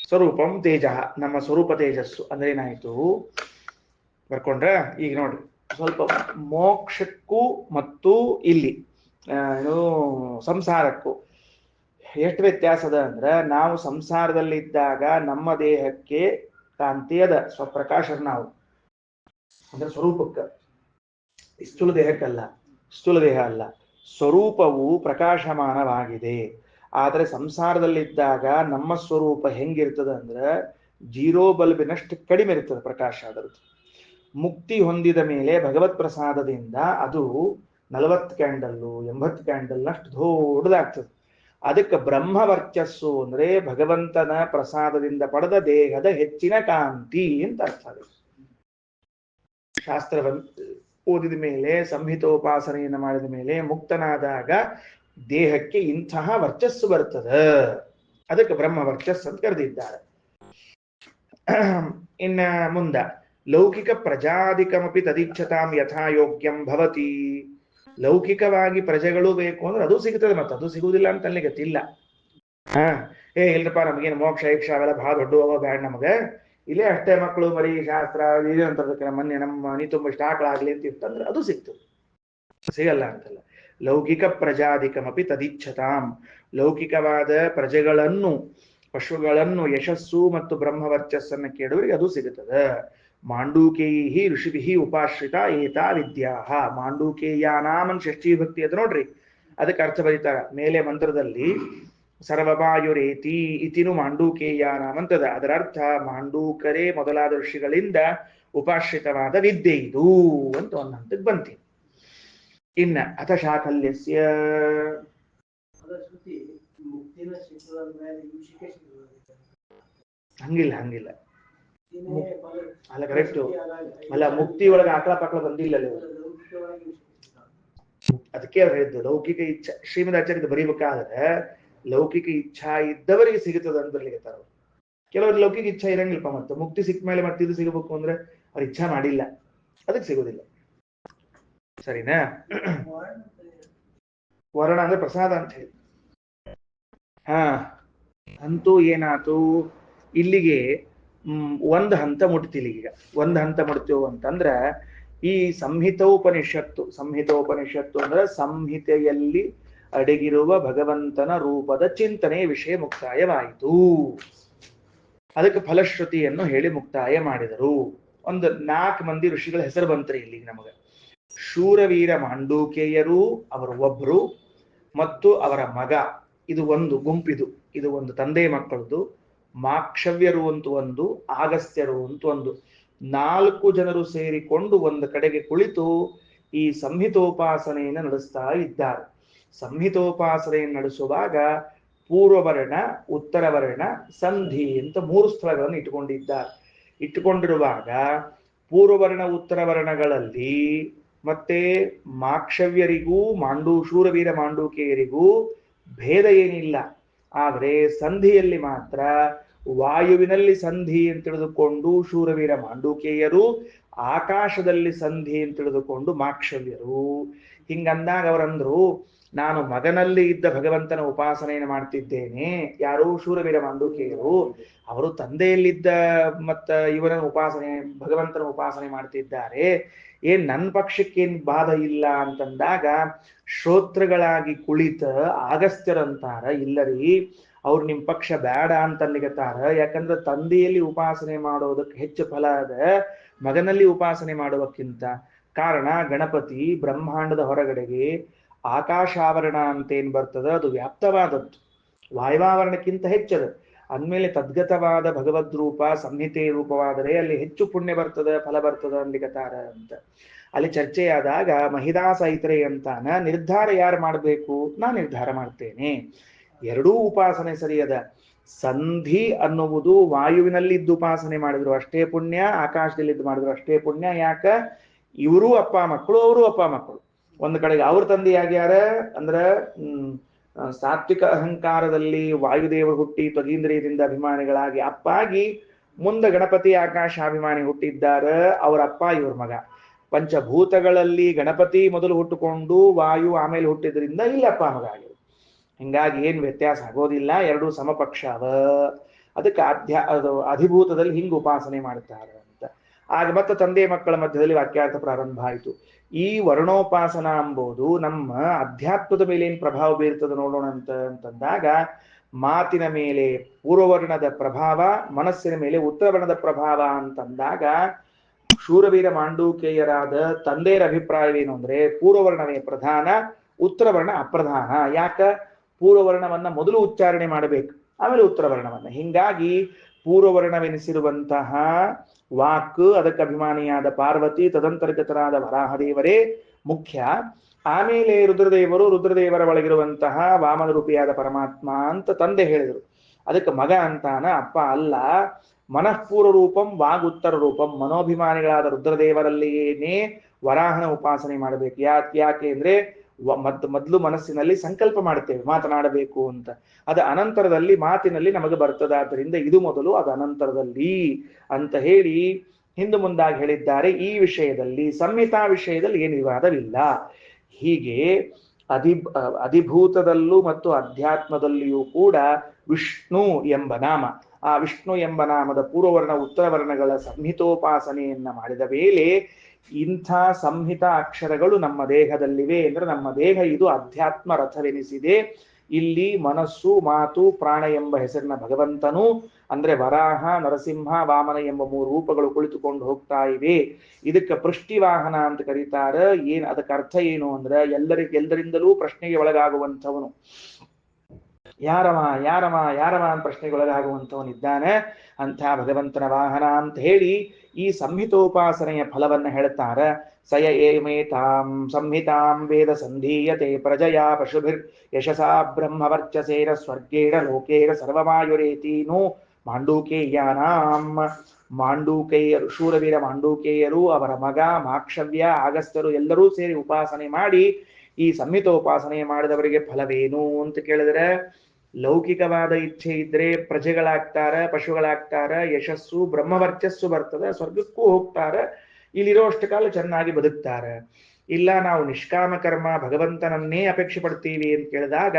ಸ್ವರೂಪಂ ತೇಜ ನಮ್ಮ ಸ್ವರೂಪ ತೇಜಸ್ಸು ಅಂದ್ರೆ ಏನಾಯ್ತು ಬರ್ಕೊಂಡ್ರ ಈಗ ನೋಡ್ರಿ ಸ್ವಲ್ಪ ಮೋಕ್ಷಕ್ಕೂ ಮತ್ತು ಇಲ್ಲಿ ಏನು ಸಂಸಾರಕ್ಕೂ ಎಷ್ಟು ವ್ಯತ್ಯಾಸದ ಅಂದ್ರೆ ನಾವು ಸಂಸಾರದಲ್ಲಿದ್ದಾಗ ನಮ್ಮ ದೇಹಕ್ಕೆ ಕಾಂತಿ ಅದ ಸ್ವಪ್ರಕಾಶರ್ ನಾವು ಅಂದ್ರೆ ಸ್ವರೂಪಕ್ಕೆ ಸ್ಥೂಲ ದೇಹಕ್ಕಲ್ಲ ಸ್ಥೂಲ ದೇಹ ಅಲ್ಲ ಸ್ವರೂಪವು ಪ್ರಕಾಶಮಾನವಾಗಿದೆ ಆದರೆ ಸಂಸಾರದಲ್ಲಿದ್ದಾಗ ನಮ್ಮ ಸ್ವರೂಪ ಹೆಂಗಿರ್ತದೆ ಅಂದ್ರೆ ಜೀರೋ ಬಲ್ಬಿನಷ್ಟು ಕಡಿಮೆ ಇರ್ತದೆ ಪ್ರಕಾಶ ಅದರದ್ದು ಮುಕ್ತಿ ಹೊಂದಿದ ಮೇಲೆ ಭಗವತ್ ಪ್ರಸಾದದಿಂದ ಅದು 40 ಕ್ಯಾಂಡಲ್ಲು 80 ಕ್ಯಾಂಡಲ್ ಅಷ್ಟು ದೊಡ್ಡದಾಗ್ತದೆ ಅದಕ್ಕೆ ಬ್ರಹ್ಮವರ್ಚಸ್ಸು ಅಂದ್ರೆ ಭಗವಂತನ ಪ್ರಸಾದದಿಂದ ಪಡೆದ ದೇಹದ ಹೆಚ್ಚಿನ ಕಾಂತಿ ಅಂತ ಅರ್ಥ ಶಾಸ್ತ್ರವನ್ನು ಓದಿದ ಮೇಲೆ ಸಂಹಿತೋಪಾಸನೆಯನ್ನು ಮಾಡಿದ ಮೇಲೆ ಮುಕ್ತನಾದಾಗ ದೇಹಕ್ಕೆ ಇಂತಹ ವರ್ಚಸ್ಸು ಬರ್ತದ ಅದಕ್ಕೆ ಬ್ರಹ್ಮ ವರ್ಚಸ್ ಅಂತ ಕರೆದಿದ್ದಾರೆ ಇನ್ನ ಮುಂದ ಲೌಕಿಕ ಪ್ರಜಾದಿಕಮಪಿ ತದಿಚ್ಛತಾಂ ಯಥಾಯೋಗ್ಯಂ ಭವತಿ ಲೌಕಿಕವಾಗಿ ಪ್ರಜೆಗಳು ಬೇಕು ಅಂದ್ರೆ ಅದು ಸಿಗ್ತದೆ ಮತ್ತೆ ಅದು ಸಿಗುವುದಿಲ್ಲ ಅಂತ ಅಲ್ಲಿ ಗೊತ್ತಿಲ್ಲ ಇಲ್ರಪ್ಪ ನಮಗೇನು ಮೋಕ್ಷ ಇಕ್ಷ ಅವೆಲ್ಲ ಬಹಳ ದೊಡ್ಡ ಬ್ಯಾಡ್ ನಮಗೆ ಇಲ್ಲೇ ಅಷ್ಟೇ ಮಕ್ಕಳು ಮರಿ ಶಾಸ್ತ್ರ ಇದು ಅಂತದಕ್ಕೆ ಮೊನ್ನೆ ನಮ್ಮ ಮನಿ ತುಂಬ ಇಷ್ಟ ಆಕಳಾಗ್ಲಿ ಅಂತ ಇರ್ತಂದ್ರೆ ಅದು ಸಿಗ್ತದೆ ಸಿಗಲ್ಲ ಅಂತಲ್ಲ ಲೌಕಿಕ ಪ್ರಜಾದಿಕಮಪಿ ತದಿಚ್ಛತಾಂ ಲೌಕಿಕವಾದ ಪ್ರಜೆಗಳನ್ನು ಪಶುಗಳನ್ನು ಯಶಸ್ಸು ಮತ್ತು ಬ್ರಹ್ಮವರ್ಚಸ್ಸನ್ನು ಕೇಳುವರಿಗೆ ಅದು ಸಿಗುತ್ತದೆ ಮಾಂಡೂಕೇಯಿ ಋಷಿಭಿ ಉಪಾಶ್ರಿತ ಏತಾ ವಿದ್ಯಾ ಮಾಂಡೂಕೇಯಾನಾಮನ್ ಷಷ್ಠಿ ಭಕ್ತಿ ಅದು ನೋಡ್ರಿ ಅದಕ್ಕೆ ಅರ್ಥ ಬರೀತಾರ ಮೇಲೆ ಮಂತ್ರದಲ್ಲಿ ಸರ್ವವಾಯುರೇತಿ ಇತಿನು ಮಾಂಡೂಕೇಯಾನಾಮಂತದ ಅದರ ಅರ್ಥ ಮಾಂಡೂಕರೇ ಮೊದಲಾದ ಋಷಿಗಳಿಂದ ಉಪಾಶ್ರಿತವಾದ ವಿದ್ಯೆ ಇದು ಅಂತ ಒಂದು ಹಂತಕ್ಕೆ ಬಂತೀನಿ ಇನ್ನ ಅಥ ಶಾಕಲ್ಯಸ್ಯ ಹಂಗಿಲ್ಲ ಅಲ್ಲ ಕರೆಕ್ಟ್ ಅಲ್ಲ, ಮುಕ್ತಿ ಒಳಗೆ ಆಕಳ ಪಾಕಳ ಬಂದಿಲ್ಲ ಅದಕ್ಕೆ ಅವ್ರು ಹೇಳಿದ್ದು ಲೌಕಿಕ ಇಚ್ಛಾ. ಶ್ರೀಮದ್ ಆಚಾರ್ಯದ ಬರೀಬೇಕಾದ್ರೆ ಲೌಕಿಕ ಇಚ್ಛಾ ಇದ್ದವರಿಗೆ ಸಿಗುತ್ತದೆ ಅಂತ ಬರ್ಲಿಕ್ಕೆ ಕೆಲವ್ರಿಗೆ ಲೌಕಿಕ ಇಚ್ಛಾ ಇರಂಗಿಲ್ಲಪ್ಪ, ಮತ್ತೆ ಮುಕ್ತಿ ಸಿಕ್ಕ ಮೇಲೆ ಮತ್ತೆ ಇದು ಸಿಗಬೇಕು ಅಂದ್ರೆ ಅವ್ರ ಇಚ್ಛಾ ಮಾಡಿಲ್ಲ, ಅದಕ್ಕೆ ಸಿಗೋದಿಲ್ಲ. ಸರಿನಾ? ವರ್ಣ ಅಂದ್ರೆ ಪ್ರಸಾದ ಅಂತ ಹೇಳಿ. ಹಾ, ಅಂತೂ ಏನಾತು, ಇಲ್ಲಿಗೆ ಒಂದು ಹಂತ ಮುಟ್ತಿಲ್ಲ. ಈಗ ಒಂದು ಹಂತ ಮುಟ್ತೇವು ಅಂತಂದ್ರ ಈ ಸಂಹಿತೋಪನಿಷತ್ತು ಅಂದ್ರೆ ಸಂಹಿತೆಯಲ್ಲಿ ಅಡಗಿರುವ ಭಗವಂತನ ರೂಪದ ಚಿಂತನೆ ವಿಷಯ ಮುಕ್ತಾಯವಾಯಿತು. ಅದಕ್ಕೆ ಫಲಶ್ರುತಿಯನ್ನು ಹೇಳಿ ಮುಕ್ತಾಯ ಮಾಡಿದರು. ಒಂದು 4 ಮಂದಿ ಋಷಿಗಳ ಹೆಸರು ಬಂತ್ರಿ ಇಲ್ಲಿ ನಮಗೆ. ಶೂರವೀರ ಮಾಂಡೂಕೇಯರು ಅವರು ಒಬ್ರು, ಮತ್ತು ಅವರ ಮಗ, ಇದು ಒಂದು ಗುಂಪಿದು, ಇದು ಒಂದು ತಂದೆ ಮಕ್ಕಳದು. ಮಾಕ್ಷವ್ಯರು ಅಂತ ಒಂದು, ಆಗಸ್ತ್ಯರು ಅಂತ ಒಂದು, 4 ಜನರು ಸೇರಿಕೊಂಡು ಒಂದು ಕಡೆಗೆ ಕುಳಿತು ಈ ಸಂಹಿತೋಪಾಸನೆಯನ್ನು ನಡೆಸ್ತಾ ಇದ್ದಾರೆ. ಸಂಹಿತೋಪಾಸನೆಯನ್ನು ನಡೆಸುವಾಗ ಪೂರ್ವವರ್ಣ, ಉತ್ತರವರ್ಣ, ಸಂಧಿ ಅಂತ 3 ಸ್ಥಳಗಳನ್ನು ಇಟ್ಟುಕೊಂಡಿರುವಾಗ ಪೂರ್ವವರ್ಣ ಉತ್ತರವರ್ಣಗಳಲ್ಲಿ ಮತ್ತೆ ಮಾಕ್ಷವ್ಯರಿಗೂ ಶೂರವೀರ ಮಾಂಡೂಕೇಯರಿಗೂ ಭೇದ ಏನಿಲ್ಲ. ಆದರೆ ಸಂಧಿಯಲ್ಲಿ ಮಾತ್ರ ವಾಯುವಿನಲ್ಲಿ ಸಂಧಿ ಅಂತ ತಿಳಿದುಕೊಂಡು ಶೂರವೀರ ಮಾಂಡೂಕೇಯರು, ಆಕಾಶದಲ್ಲಿ ಸಂಧಿ ಅಂತ ತಿಳಿದುಕೊಂಡು ಮಾಕ್ಷವ್ಯರು. ಹಿಂಗಂದಾಗ ಅವರಂದ್ರು, ನಾನು ಮಗನಲ್ಲಿ ಇದ್ದ ಭಗವಂತನ ಉಪಾಸನೆಯನ್ನು ಮಾಡ್ತಿದ್ದೇನೆ. ಯಾರು? ಶೂರವೀರ ಮಾಂಡೂಕೇಯರು. ಅವರು ತಂದೆಯಲ್ಲಿದ್ದ ಮತ್ತ ಇವನ ಭಗವಂತನ ಉಪಾಸನೆ ಮಾಡ್ತಿದ್ದಾರೆ. ನನ್ನ ಪಕ್ಷಕ್ಕೇನ್ ಬಾಧ ಇಲ್ಲ ಅಂತಂದಾಗ ಶ್ರೋತೃಗಳಾಗಿ ಕುಳಿತ ಆಗಸ್ತ್ಯರಂತಾರ, ಇಲ್ಲರಿ ಅವ್ರು ನಿಮ್ ಪಕ್ಷ ಬೇಡ ಅಂತನ್ಲಿಗತ್ತಾರ. ಯಾಕಂದ್ರೆ ತಂದೆಯಲ್ಲಿ ಉಪಾಸನೆ ಮಾಡೋದಕ್ಕೆ ಹೆಚ್ಚು ಫಲ ಅದ ಮಗನಲ್ಲಿ ಉಪಾಸನೆ ಮಾಡುವಕ್ಕಿಂತ. ಕಾರಣ, ಗಣಪತಿ ಬ್ರಹ್ಮಾಂಡದ ಹೊರಗಡೆಗೆ ಆಕಾಶಾವರಣ ಅಂತೇನ್ ಬರ್ತದ ಅದು ವ್ಯಾಪ್ತವಾದದ್ದು, ವಾಯುವಾವರಣಕ್ಕಿಂತ ಹೆಚ್ಚದ. ಅಂದ್ಮೇಲೆ ತದ್ಗತವಾದ ಭಗವದ್ರೂಪ ಸಂಹಿತೆ ರೂಪವಾದರೆ ಅಲ್ಲಿ ಹೆಚ್ಚು ಪುಣ್ಯ ಬರ್ತದ, ಫಲ ಬರ್ತದ ಅನ್ಲಿಕತಾರ ಅಂತ ಅಲ್ಲಿ ಚರ್ಚೆಯಾದಾಗ ಮಹಿದಾಸ ಐತರೆ ಅಂತಾನ, ನಿರ್ಧಾರ ಯಾರು ಮಾಡಬೇಕು? ನಾ ನಿರ್ಧಾರ ಮಾಡ್ತೇನೆ. ಎರಡೂ ಉಪಾಸನೆ ಸರಿಯದ. ಸಂಧಿ ಅನ್ನುವುದು ವಾಯುವಿನಲ್ಲಿದ್ದು ಉಪಾಸನೆ ಮಾಡಿದ್ರು ಅಷ್ಟೇ ಪುಣ್ಯ, ಆಕಾಶದಲ್ಲಿದ್ದು ಮಾಡಿದ್ರು ಅಷ್ಟೇ ಪುಣ್ಯ. ಯಾಕ? ಇವರೂ ಅಪ್ಪ ಮಕ್ಕಳು, ಅವರು ಅಪ್ಪ ಮಕ್ಕಳು. ಒಂದು ಕಡೆಗೆ ಅವ್ರ ತಂದೆ ಆಗ್ಯಾರ ಅಂದ್ರ ಸಾತ್ವಿಕ ಅಹಂಕಾರದಲ್ಲಿ ವಾಯುದೇವರು ಹುಟ್ಟಿ ತ್ವಗೀಂದ್ರಿಯದಿಂದ ಅಭಿಮಾನಿಗಳಾಗಿ ಅಪ್ಪಾಗಿ, ಮುಂದೆ ಗಣಪತಿ ಆಕಾಶಾಭಿಮಾನಿ ಹುಟ್ಟಿದ್ದಾರ, ಅವರ ಅಪ್ಪ ಇವ್ರ ಮಗ. ಪಂಚಭೂತಗಳಲ್ಲಿ ಗಣಪತಿ ಮೊದಲು ಹುಟ್ಟುಕೊಂಡು ವಾಯು ಆಮೇಲೆ ಹುಟ್ಟಿದ್ರಿಂದ ಇಲ್ಲಿ ಅಪ್ಪ ಮಗ ಆಗಿರು. ಹಿಂಗಾಗಿ ಏನ್ ವ್ಯತ್ಯಾಸ ಆಗೋದಿಲ್ಲ, ಎರಡೂ ಸಮಪಕ್ಷ ಅವ. ಅದಕ್ಕೆ ಅಧಿಭೂತದಲ್ಲಿ ಹಿಂಗ ಉಪಾಸನೆ ಮಾಡ್ತಾರೆ ಅಂತ. ಆಗ ಮತ್ತೆ ತಂದೆ ಮಕ್ಕಳ ಮಧ್ಯದಲ್ಲಿ ವಾಕ್ಯಾರ್ಥ ಪ್ರಾರಂಭ ಆಯಿತು. ಈ ವರ್ಣೋಪಾಸನ ಎಂಬುದು ನಮ್ಮ ಅಧ್ಯಾತ್ಮದ ಮೇಲೆ ಏನ್ ಪ್ರಭಾವ ಬೀರ್ತದೆ ನೋಡೋಣ ಅಂತಂದಾಗ, ಮಾತಿನ ಮೇಲೆ ಪೂರ್ವವರ್ಣದ ಪ್ರಭಾವ, ಮನಸ್ಸಿನ ಮೇಲೆ ಉತ್ತರವರ್ಣದ ಪ್ರಭಾವ ಅಂತಂದಾಗ ಶೂರವೀರ ಮಾಂಡೂಕೇಯರಾದ ತಂದೆಯರ ಅಭಿಪ್ರಾಯವೇನು ಅಂದ್ರೆ ಪೂರ್ವವರ್ಣವೇ ಪ್ರಧಾನ, ಉತ್ತರವರ್ಣ ಅಪ್ರಧಾನ. ಯಾಕ? ಪೂರ್ವವರ್ಣವನ್ನ ಮೊದಲು ಉಚ್ಚಾರಣೆ ಮಾಡಬೇಕು, ಆಮೇಲೆ ಉತ್ತರವರ್ಣವನ್ನ. ಹಿಂಗಾಗಿ ಪೂರ್ವವರ್ಣವೆನಿಸಿರುವಂತಹ ವಾಕ್, ಅದಕ್ಕೆ ಅಭಿಮಾನಿಯಾದ ಪಾರ್ವತಿ, ತದಂತರ್ಗತರಾದ ವರಾಹದೇವರೇ ಮುಖ್ಯ. ಆಮೇಲೆ ರುದ್ರದೇವರ ಒಳಗಿರುವಂತಹ ವಾಮನ ರೂಪಿಯಾದ ಪರಮಾತ್ಮ ಅಂತ ತಂದೆ ಹೇಳಿದರು. ಅದಕ್ಕೆ ಮಗ ಅಂತಾನ, ಅಪ್ಪ ಅಲ್ಲ. ಮನಃಪೂರ್ವ ರೂಪಂ ವಾಗುತ್ತರ ರೂಪಂ. ಮನೋಭಿಮಾನಿಗಳಾದ ರುದ್ರದೇವರಲ್ಲಿಯೇನೇ ವರಾಹನ ಉಪಾಸನೆ ಮಾಡಬೇಕು. ಯಾಕೆ ಅಂದ್ರೆ ಮೊದಲು ಮನಸ್ಸಿನಲ್ಲಿ ಸಂಕಲ್ಪ ಮಾಡ್ತೇವೆ ಮಾತನಾಡಬೇಕು ಅಂತ, ಅದು ಅನಂತರದಲ್ಲಿ ಮಾತಿನಲ್ಲಿ ನಮಗೆ ಬರ್ತದಾದ್ದರಿಂದ ಇದು ಮೊದಲು, ಅದು ಅನಂತರದಲ್ಲಿ ಅಂತ ಹೇಳಿ ಹಿಂದೆ ಮುಂದಾಗಿ ಹೇಳಿದ್ದಾರೆ. ಈ ವಿಷಯದಲ್ಲಿ ಸಂಹಿತಾ ವಿಷಯದಲ್ಲಿ ಏನು ವಿವಾದವಿಲ್ಲ. ಹೀಗೆ ಅಧಿಭೂತದಲ್ಲೂ ಮತ್ತು ಅಧ್ಯಾತ್ಮದಲ್ಲಿಯೂ ಕೂಡ ವಿಷ್ಣು ಎಂಬ ನಾಮ, ಆ ವಿಷ್ಣು ಎಂಬ ನಾಮದ ಪೂರ್ವವರ್ಣ ಉತ್ತರವರ್ಣಗಳ ಸಂಹಿತೋಪಾಸನೆಯನ್ನ ಮಾಡಿದ ಮೇಲೆ ಇಂಥ ಸಂಹಿತ ಅಕ್ಷರಗಳು ನಮ್ಮ ದೇಹದಲ್ಲಿವೆ. ಅಂದ್ರೆ ನಮ್ಮ ದೇಹ ಇದು ಅಧ್ಯಾತ್ಮ ರಥವೆನಿಸಿದೆ. ಇಲ್ಲಿ ಮನಸ್ಸು, ಮಾತು, ಪ್ರಾಣ ಎಂಬ ಹೆಸರಿನ ಭಗವಂತನು ಅಂದ್ರೆ ವರಾಹ, ನರಸಿಂಹ, ವಾಮನ ಎಂಬ 3 ರೂಪಗಳು ಕುಳಿತುಕೊಂಡು ಹೋಗ್ತಾ ಇವೆ. ಇದಕ್ಕೆ ಪೃಷ್ಟಿವಾಹನ ಅಂತ ಕರೀತಾರ. ಅದಕ್ಕೆ ಅರ್ಥ ಏನು ಅಂದ್ರೆ ಎಲ್ಲರಿಂದಲೂ ಪ್ರಶ್ನೆಗೆ ಒಳಗಾಗುವಂಥವನು. ಯಾರವ ಅಂತ ಪ್ರಶ್ನೆಗೆ ಒಳಗಾಗುವಂಥವನಿದ್ದಾನೆ, ಅಂಥ ಭಗವಂತನ ವಾಹನ ಅಂತ ಹೇಳಿ ಈ ಸಂಹಿತೋಪಾಸನೆಯ ಫಲವನ್ನ ಹೇಳ್ತಾರ. ಸಯ ಏಮೇತಾಂ ಸಂಹಿತಾಂ ವೇದ ಸಂಧೀಯತೆ ಪ್ರಜಯಾ ಪಶುಭಿರ್ ಯಶಸಾ ಬ್ರಹ್ಮವರ್ಚಸೇನ ಸ್ವರ್ಗೇಣ ಲೋಕೇನ ಸರ್ವಮಾಯುರೇತೀನು ಮಾಂಡೂಕೇಯಾನಾಂ, ಮಾಂಡೂಕೇಯರು ಶೂರವೀರ ಮಾಂಡೂಕೇಯರು ಅವರ ಮಗ ಮಾಕ್ಷವ್ಯ ಅಗಸ್ತ್ಯರು ಎಲ್ಲರೂ ಸೇರಿ ಉಪಾಸನೆ ಮಾಡಿ ಈ ಸಂಹಿತೋಪಾಸನೆ ಮಾಡಿದವರಿಗೆ ಫಲವೇನು ಅಂತ ಕೇಳಿದ್ರೆ, ಲೌಕಿಕವಾದ ಇಚ್ಛೆ ಇದ್ರೆ ಪ್ರಜೆಗಳಾಗ್ತಾರ, ಪಶುಗಳಾಗ್ತಾರ, ಯಶಸ್ಸು ಬ್ರಹ್ಮವರ್ಚಸ್ಸು ಬರ್ತದ, ಸ್ವರ್ಗಕ್ಕೂ ಹೋಗ್ತಾರ, ಇಲ್ಲಿರೋಷ್ಟು ಕಾಲ ಚೆನ್ನಾಗಿ ಬದುಕ್ತಾರ. ಇಲ್ಲ ನಾವು ನಿಷ್ಕಾಮ ಕರ್ಮ ಭಗವಂತನನ್ನೇ ಅಪೇಕ್ಷೆ ಪಡ್ತೀವಿ ಅಂತ ಕೇಳಿದಾಗ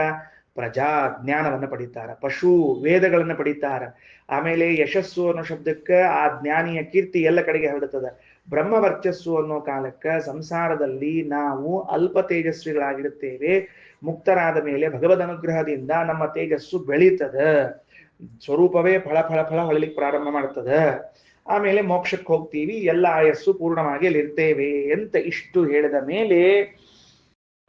ಪ್ರಜಾ ಜ್ಞಾನವನ್ನು ಪಡಿತಾರ, ಪಶು ವೇದಗಳನ್ನು ಪಡಿತಾರ. ಆಮೇಲೆ ಯಶಸ್ಸು ಅನ್ನೋ ಶಬ್ದಕ್ಕೆ ಆ ಜ್ಞಾನಿಯ ಕೀರ್ತಿ ಎಲ್ಲ ಕಡೆಗೆ ಹರಡುತ್ತದ. ಬ್ರಹ್ಮವರ್ಚಸ್ಸು ಅನ್ನೋ ಕಾಲಕ್ಕೆ ಸಂಸಾರದಲ್ಲಿ ನಾವು ಅಲ್ಪ ತೇಜಸ್ವಿಗಳಾಗಿರುತ್ತೇವೆ. ಮುಕ್ತರಾದ ಮೇಲೆ ಭಗವದ್ ಅನುಗ್ರಹದಿಂದ ನಮ್ಮ ತೇಜಸ್ಸು ಬೆಳೀತದ, ಸ್ವರೂಪವೇ ಫಳ ಫಳ ಫಳ ಹೊಳಲಿಕ್ಕೆ ಪ್ರಾರಂಭ ಮಾಡ್ತದ. ಆಮೇಲೆ ಮೋಕ್ಷಕ್ಕೆ ಹೋಗ್ತೀವಿ, ಎಲ್ಲ ಆಯಸ್ಸು ಪೂರ್ಣವಾಗಿ ಅಲ್ಲಿರ್ತೇವೆ ಅಂತ ಇಷ್ಟು ಹೇಳಿದ ಮೇಲೆ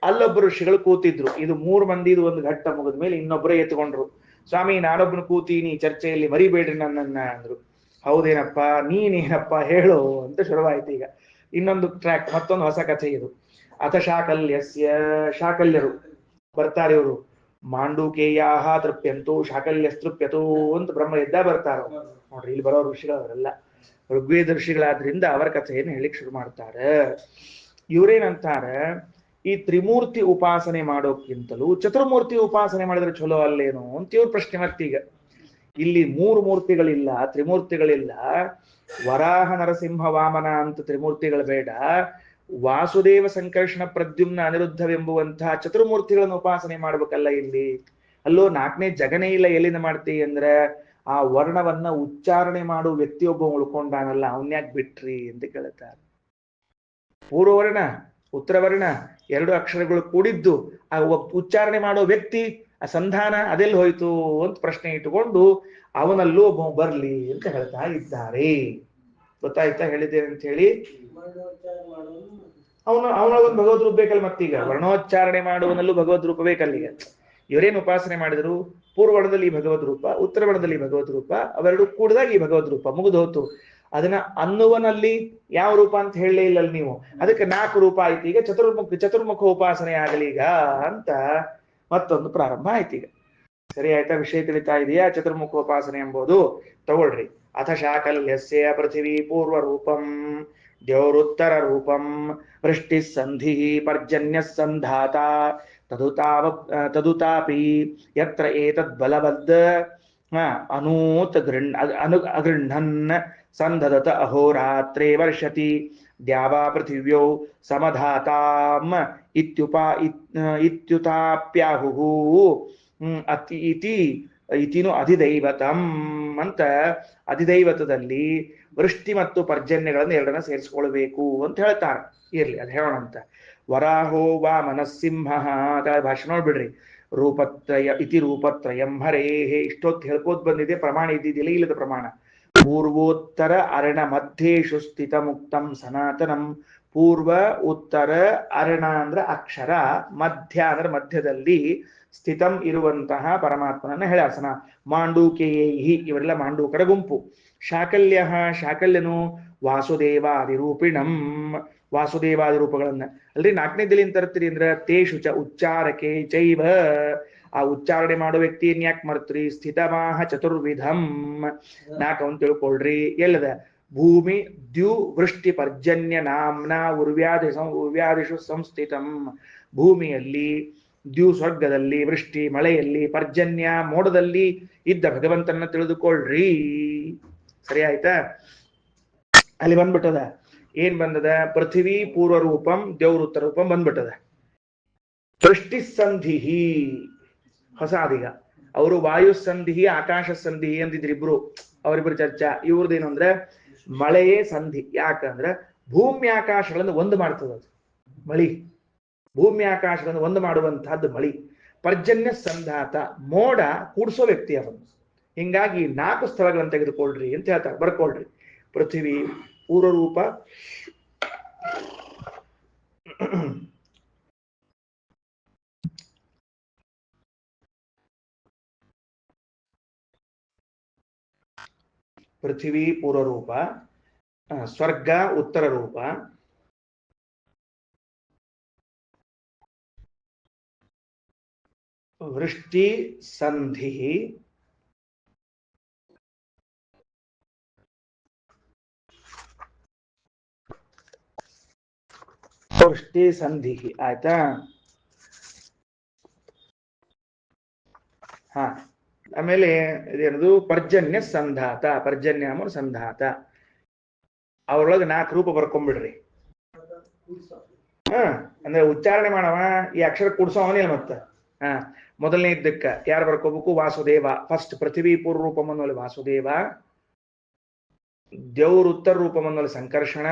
ಅಲ್ಲೊಬ್ಬರು ಋಷಿಗಳು ಕೂತಿದ್ರು. ಇದು 3 ಮಂದಿದು ಒಂದು ಘಟ್ಟ ಮುಗಿದ ಮೇಲೆ ಇನ್ನೊಬ್ಬರೇ ಎತ್ಕೊಂಡ್ರು. ಸ್ವಾಮಿ ನಾನೊಬ್ಬನು ಕೂತೀನಿ ಚರ್ಚೆಯಲ್ಲಿ, ಮರಿಬೇಡ್ರಿ ನನ್ನನ್ನ ಅಂದ್ರು. ಹೌದೇನಪ್ಪ, ನೀನೇನಪ್ಪ ಹೇಳು ಅಂತ ಶುರುವಾಯ್ತು. ಈಗ ಇನ್ನೊಂದು ಟ್ರ್ಯಾಕ್, ಮತ್ತೊಂದು ಹೊಸ ಕಥೆ ಇದು. ಅಥ ಶಾಕಲ್ಯಸ್ಯ, ಶಾಕಲ್ಯರು ಬರ್ತಾರೆ. ಇವರು ಮಾಂಡೂಕೇಯಾಹ ತೃಪ್ಯಂತು ಶಾಕಲ್ಯಸ್ತೃಪ್ಯತು ಅಂತ ಬ್ರಹ್ಮ ಎದ್ದ ಬರ್ತಾರ ನೋಡ್ರಿ. ಇಲ್ಲಿ ಬರೋ ಋಷಿಗಳವರೆಲ್ಲ ಋಗ್ವೇದ ಋಷಿಗಳಾದ್ರಿಂದ ಅವರ ಕಥೆಯನ್ನು ಹೇಳಿಕ್ ಶುರು ಮಾಡ್ತಾರೆ. ಇವ್ರೇನಂತಾರ, ಈ ತ್ರಿಮೂರ್ತಿ ಉಪಾಸನೆ ಮಾಡೋಕ್ಕಿಂತಲೂ ಚತುರ್ಮೂರ್ತಿ ಉಪಾಸನೆ ಮಾಡಿದ್ರೆ ಚಲೋ ಅಲ್ಲೇನು ಅಂತ ಇವ್ರ ಪ್ರಶ್ನೆ. ಮತ್ತೀಗ ಇಲ್ಲಿ 3 ಮೂರ್ತಿಗಳಿಲ್ಲ, ತ್ರಿಮೂರ್ತಿಗಳಿಲ್ಲ. ವರಾಹ ನರಸಿಂಹ ವಾಮನ ಅಂತ ತ್ರಿಮೂರ್ತಿಗಳು ಬೇಡ, ವಾಸುದೇವ ಸಂಕರ್ಷಣ ಪ್ರದ್ಯುಮ್ನ ಅನಿರುದ್ಧವೆಂಬುವಂತಹ ಚತುರ್ಮೂರ್ತಿಗಳನ್ನು ಉಪಾಸನೆ ಮಾಡ್ಬೇಕಲ್ಲ ಇಲ್ಲಿ. ಅಲ್ಲೋ 4ನೇ ಜಗನೇ ಇಲ್ಲ, ಎಲ್ಲಿಂದ ಮಾಡ್ತೀವಿ ಅಂದ್ರೆ ಆ ವರ್ಣವನ್ನ ಉಚ್ಚಾರಣೆ ಮಾಡುವ ವ್ಯಕ್ತಿಯೊಬ್ಬ ಉಳ್ಕೊಂಡಾನಲ್ಲ, ಅವನ್ಯಾಕ್ ಬಿಟ್ರಿ ಅಂತ ಕೇಳ್ತಾರೆ. ಪೂರ್ವವರ್ಣ ಉತ್ತರವರ್ಣ 2 ಅಕ್ಷರಗಳು ಕೂಡಿದ್ದು ಆ ಉಚ್ಚಾರಣೆ ಮಾಡೋ ವ್ಯಕ್ತಿ, ಆ ಸಂಧಾನ ಅದೆಲ್ಲಿ ಹೋಯ್ತು ಅಂತ ಪ್ರಶ್ನೆ ಇಟ್ಟುಕೊಂಡು ಅವನಲ್ಲೂ ಒಬ್ಬ ಬರ್ಲಿ ಅಂತ ಹೇಳ್ತಾ ಇದ್ದಾರೆ. ಗೊತ್ತಾಯ್ತಾ ಹೇಳಿದ್ದೇನೆ ಅಂತ ಹೇಳಿ? ಅವನೊಂದು ಭಗವದ್ ರೂಪ ಬೇಕಲ್ಲ. ಮತ್ತೀಗ ವರ್ಣೋಚ್ಚಾರಣೆ ಮಾಡುವನಲ್ಲೂ ಭಗವದ್ ರೂಪ ಬೇಕಲ್ಲೀಗ. ಇವರೇನು ಉಪಾಸನೆ ಮಾಡಿದ್ರು, ಪೂರ್ವವರ್ಣದಲ್ಲಿ ಭಗವದ್ ರೂಪ, ಉತ್ತರವರ್ಣದಲ್ಲಿ ಭಗವದ್ ರೂಪ, ಅವೆರಡು ಕೂಡಿದಾಗ ಈ ಭಗವದ್ ರೂಪ ಮುಗಿದು ಹೋತು. ಅದನ್ನ ಅನ್ನುವನಲ್ಲಿ ಯಾವ ರೂಪ ಅಂತ ಹೇಳಲೇ ಇಲ್ಲ ನೀವು, ಅದಕ್ಕೆ 4 ರೂಪ ಆಯ್ತು. ಈಗ ಚತುರ್ಮುಖ ಉಪಾಸನೆ ಆಗಲಿ ಈಗ ಅಂತ ಮತ್ತೊಂದು ಪ್ರಾರಂಭ ಆಯ್ತು. ಈಗ ಸರಿ ಆಯ್ತಾ? ವಿಷಯ ತಿಳಿತಾ ಇದೆಯಾ? ಚತುರ್ಮುಖ ಉಪಾಸನೆ ಎಂಬುದು ತಗೊಳ್ರಿ. ಅಥ ಶಾಕಲ್ಯಸ್ಯ ಪೃಥಿವೀ ಪೂರ್ವ ರೂಪಂ ದ್ಯೌರುತ್ತರ ರೂಪಂ ವೃಷ್ಟಿ ಸಂಧಿ ಪರ್ಜನ್ಯ ಸಂಧಾತ ತದುತಾಪಿ ಯತ್ರ ಏತದ್ ಬಲವದ್ ಅನೂತ್ ಅಗೃಹನ್ ಸಂದದತ ಅಹೋರಾತ್ರೇ ವರ್ಷತಿ ದ್ಯಾವಾ ಪೃಥಿವ್ಯೌ ಸಮಧಾತಾಂ ಇತ್ಯುತಾಪ್ಯಾಹುಹು ಇತಿನು ಅಧಿದೈವತಂ ಅಂತ. ಅಧಿದೈವತದಲ್ಲಿ ವೃಷ್ಟಿ ಮತ್ತು ಪರ್ಜನ್ಯಗಳನ್ನು ಎರಡನ್ನ ಸೇರಿಸ್ಕೊಳ್ಬೇಕು ಅಂತ ಹೇಳ್ತಾರೆ. ಇರ್ಲಿ, ಅದು ಹೇಳೋಣ ಅಂತ. ವರಾಹೋ ವಾ ಮನಸ್ಸಿಂಹ ಭಾಷೆ ನೋಡ್ಬಿಡ್ರಿ. ರೂಪತ್ರಯ ಇತಿ ರೂಪತ್ರಯಂ ಹರೇಹೇ, ಇಷ್ಟೊತ್ತು ಹೇಳ್ಕೋತ್ ಬಂದಿದೆ. ಪ್ರಮಾಣ ಇದ್ದಿದ್ದಿಲ್ಲ, ಇಲ್ಲದ ಪ್ರಮಾಣ. ಪೂರ್ವೋತ್ತರ ಅರಣ ಮಧ್ಯೇಶು ಸ್ಥಿತ ಮುಕ್ತಂ ಸನಾತನಂ. ಪೂರ್ವ ಉತ್ತರ ಅರಣ ಅಂದ್ರೆ ಅಕ್ಷರ, ಮಧ್ಯ ಅಂದ್ರೆ ಮಧ್ಯದಲ್ಲಿ ಸ್ಥಿತಂ ಇರುವಂತಹ ಪರಮಾತ್ಮನನ್ನ ಹೇಳ್ಯಾಸನ. ಮಾಂಡೂಕೇಯೈಹಿ, ಇವರೆಲ್ಲ ಮಾಂಡೂಕರ ಗುಂಪು. ಶಾಕಲ್ಯ, ಶಾಕಲ್ಯನು ವಾಸುದೇವಾದಿರೂಪಿಣಂ, ವಾಸುದೇವಾದಿ ರೂಪಗಳನ್ನ ಅಲ್ರಿ 4ನೇದಲ್ಲಿ ಏನ್ ತರ್ತೀರಿ ಅಂದ್ರೆ ತೇಷು ಚ ಉಚ್ಚಾರಕೆ ಚೈವ, ಆ ಉಚ್ಚಾರಣೆ ಮಾಡೋ ವ್ಯಕ್ತಿಯನ್ ಯಾಕೆ ಮರ್ತ್ರಿ? ಸ್ಥಿತಮಾಹ ಚತುರ್ವಿಧಂ, 4 ಅಂತ ತಿಳ್ಕೊಳ್ರಿ. ಎಲ್ಲದ? ಭೂಮಿ ದ್ಯು ವೃಷ್ಟಿ ಪರ್ಜನ್ಯ ನಾಮ್ನ ಉರ್ವ್ಯಾದಿಷು ಸಂಸ್ಥಿತಂ. ಭೂಮಿಯಲ್ಲಿ, ದ್ಯು ಸ್ವರ್ಗದಲ್ಲಿ, ವೃಷ್ಟಿ ಮಳೆಯಲ್ಲಿ, ಪರ್ಜನ್ಯ ಮೋಡದಲ್ಲಿ ಇದ್ದ ಭಗವಂತನ ತಿಳಿದುಕೊಳ್ಳ್ರಿ. ಸರಿ ಆಯ್ತಾ? ಅಲ್ಲಿ ಬಂದ್ಬಿಟ್ಟದ. ಏನ್ ಬಂದದ? ಪೃಥ್ವಿ ಪೂರ್ವ ರೂಪಂ ದೇವ್ರುತ್ತರ ರೂಪಂ ಬಂದ್ಬಿಟ್ಟದ. ವೃಷ್ಟಿ ಸಂಧಿ ಹೊಸಾದೀಗ. ಅವರು ವಾಯು ಸಂಧಿ ಆಕಾಶ ಸಂಧಿ ಅಂದಿದ್ರು ಇಬ್ರು, ಅವರಿಬ್ರು ಚರ್ಚಾ. ಇವ್ರದ್ದೇನು ಅಂದ್ರೆ ಮಳೆಯೇ ಸಂಧಿ. ಯಾಕಂದ್ರೆ ಭೂಮಿ ಆಕಾಶಗಳನ್ನು ಒಂದು ಮಾಡ್ತದ ಅದು ಮಳಿ. ಭೂಮಿ ಆಕಾಶಗಳನ್ನು ಒಂದು ಮಾಡುವಂತಹದ್ದು ಮಳಿ. ಪರ್ಜನ್ಯ ಸಂಧಾತ, ಮೋಡ ಕೂಡಿಸೋ ವ್ಯಕ್ತಿ ಅವನು. ಹಿಂಗಾಗಿ 4 ಸ್ಥಳಗಳನ್ನು ತೆಗೆದುಕೊಳ್ರಿ ಅಂತ ಹೇಳ್ತಾರೆ. ಬರ್ಕೊಳ್ರಿ. ಪೃಥ್ವಿ ಪೂರ್ವರೂಪ, ಪೃಥ್ವಿ ಪೂರ್ವರೂಪ, ಸ್ವರ್ಗ ಉತ್ತರ ರೂಪ, ವೃಷ್ಟಿ ಸಂಧಿ ವೃಷ್ಟಿ ಸಂಧಿ ಆಯ್ತಾ. ಹಾ, ಆಮೇಲೆ ಇದೇನದು ಪರ್ಜನ್ಯ ಸಂಧಾತ. ಪರ್ಜನ್ಯ ಅನ್ನೋ ಸಂಧಾತ. ಅವ್ರೊಳಗೆ 4 ರೂಪ ಬರ್ಕೊಂಡ್ಬಿಡ್ರಿ. ಅಂದ್ರೆ ಉಚ್ಚಾರಣೆ ಮಾಡವ ಈ ಅಕ್ಷರ ಕೂಡ್ಸೋವನಿಲ್ಲ ಮತ್ತ. ಮೊದಲನೇ ಇದ್ದಕ್ಕ ಯಾರು ಬರ್ಕೋಬೇಕು? ವಾಸುದೇವ. ಫಸ್ಟ್ ಪೃಥ್ವಿ ಪೂರ್ವ ರೂಪಮನ್ನೋಲಿ ವಾಸುದೇವ, ದೇವ್ರ ಉತ್ತರ ರೂಪಮನ್ನೋಲಿ ಸಂಕರ್ಷಣ,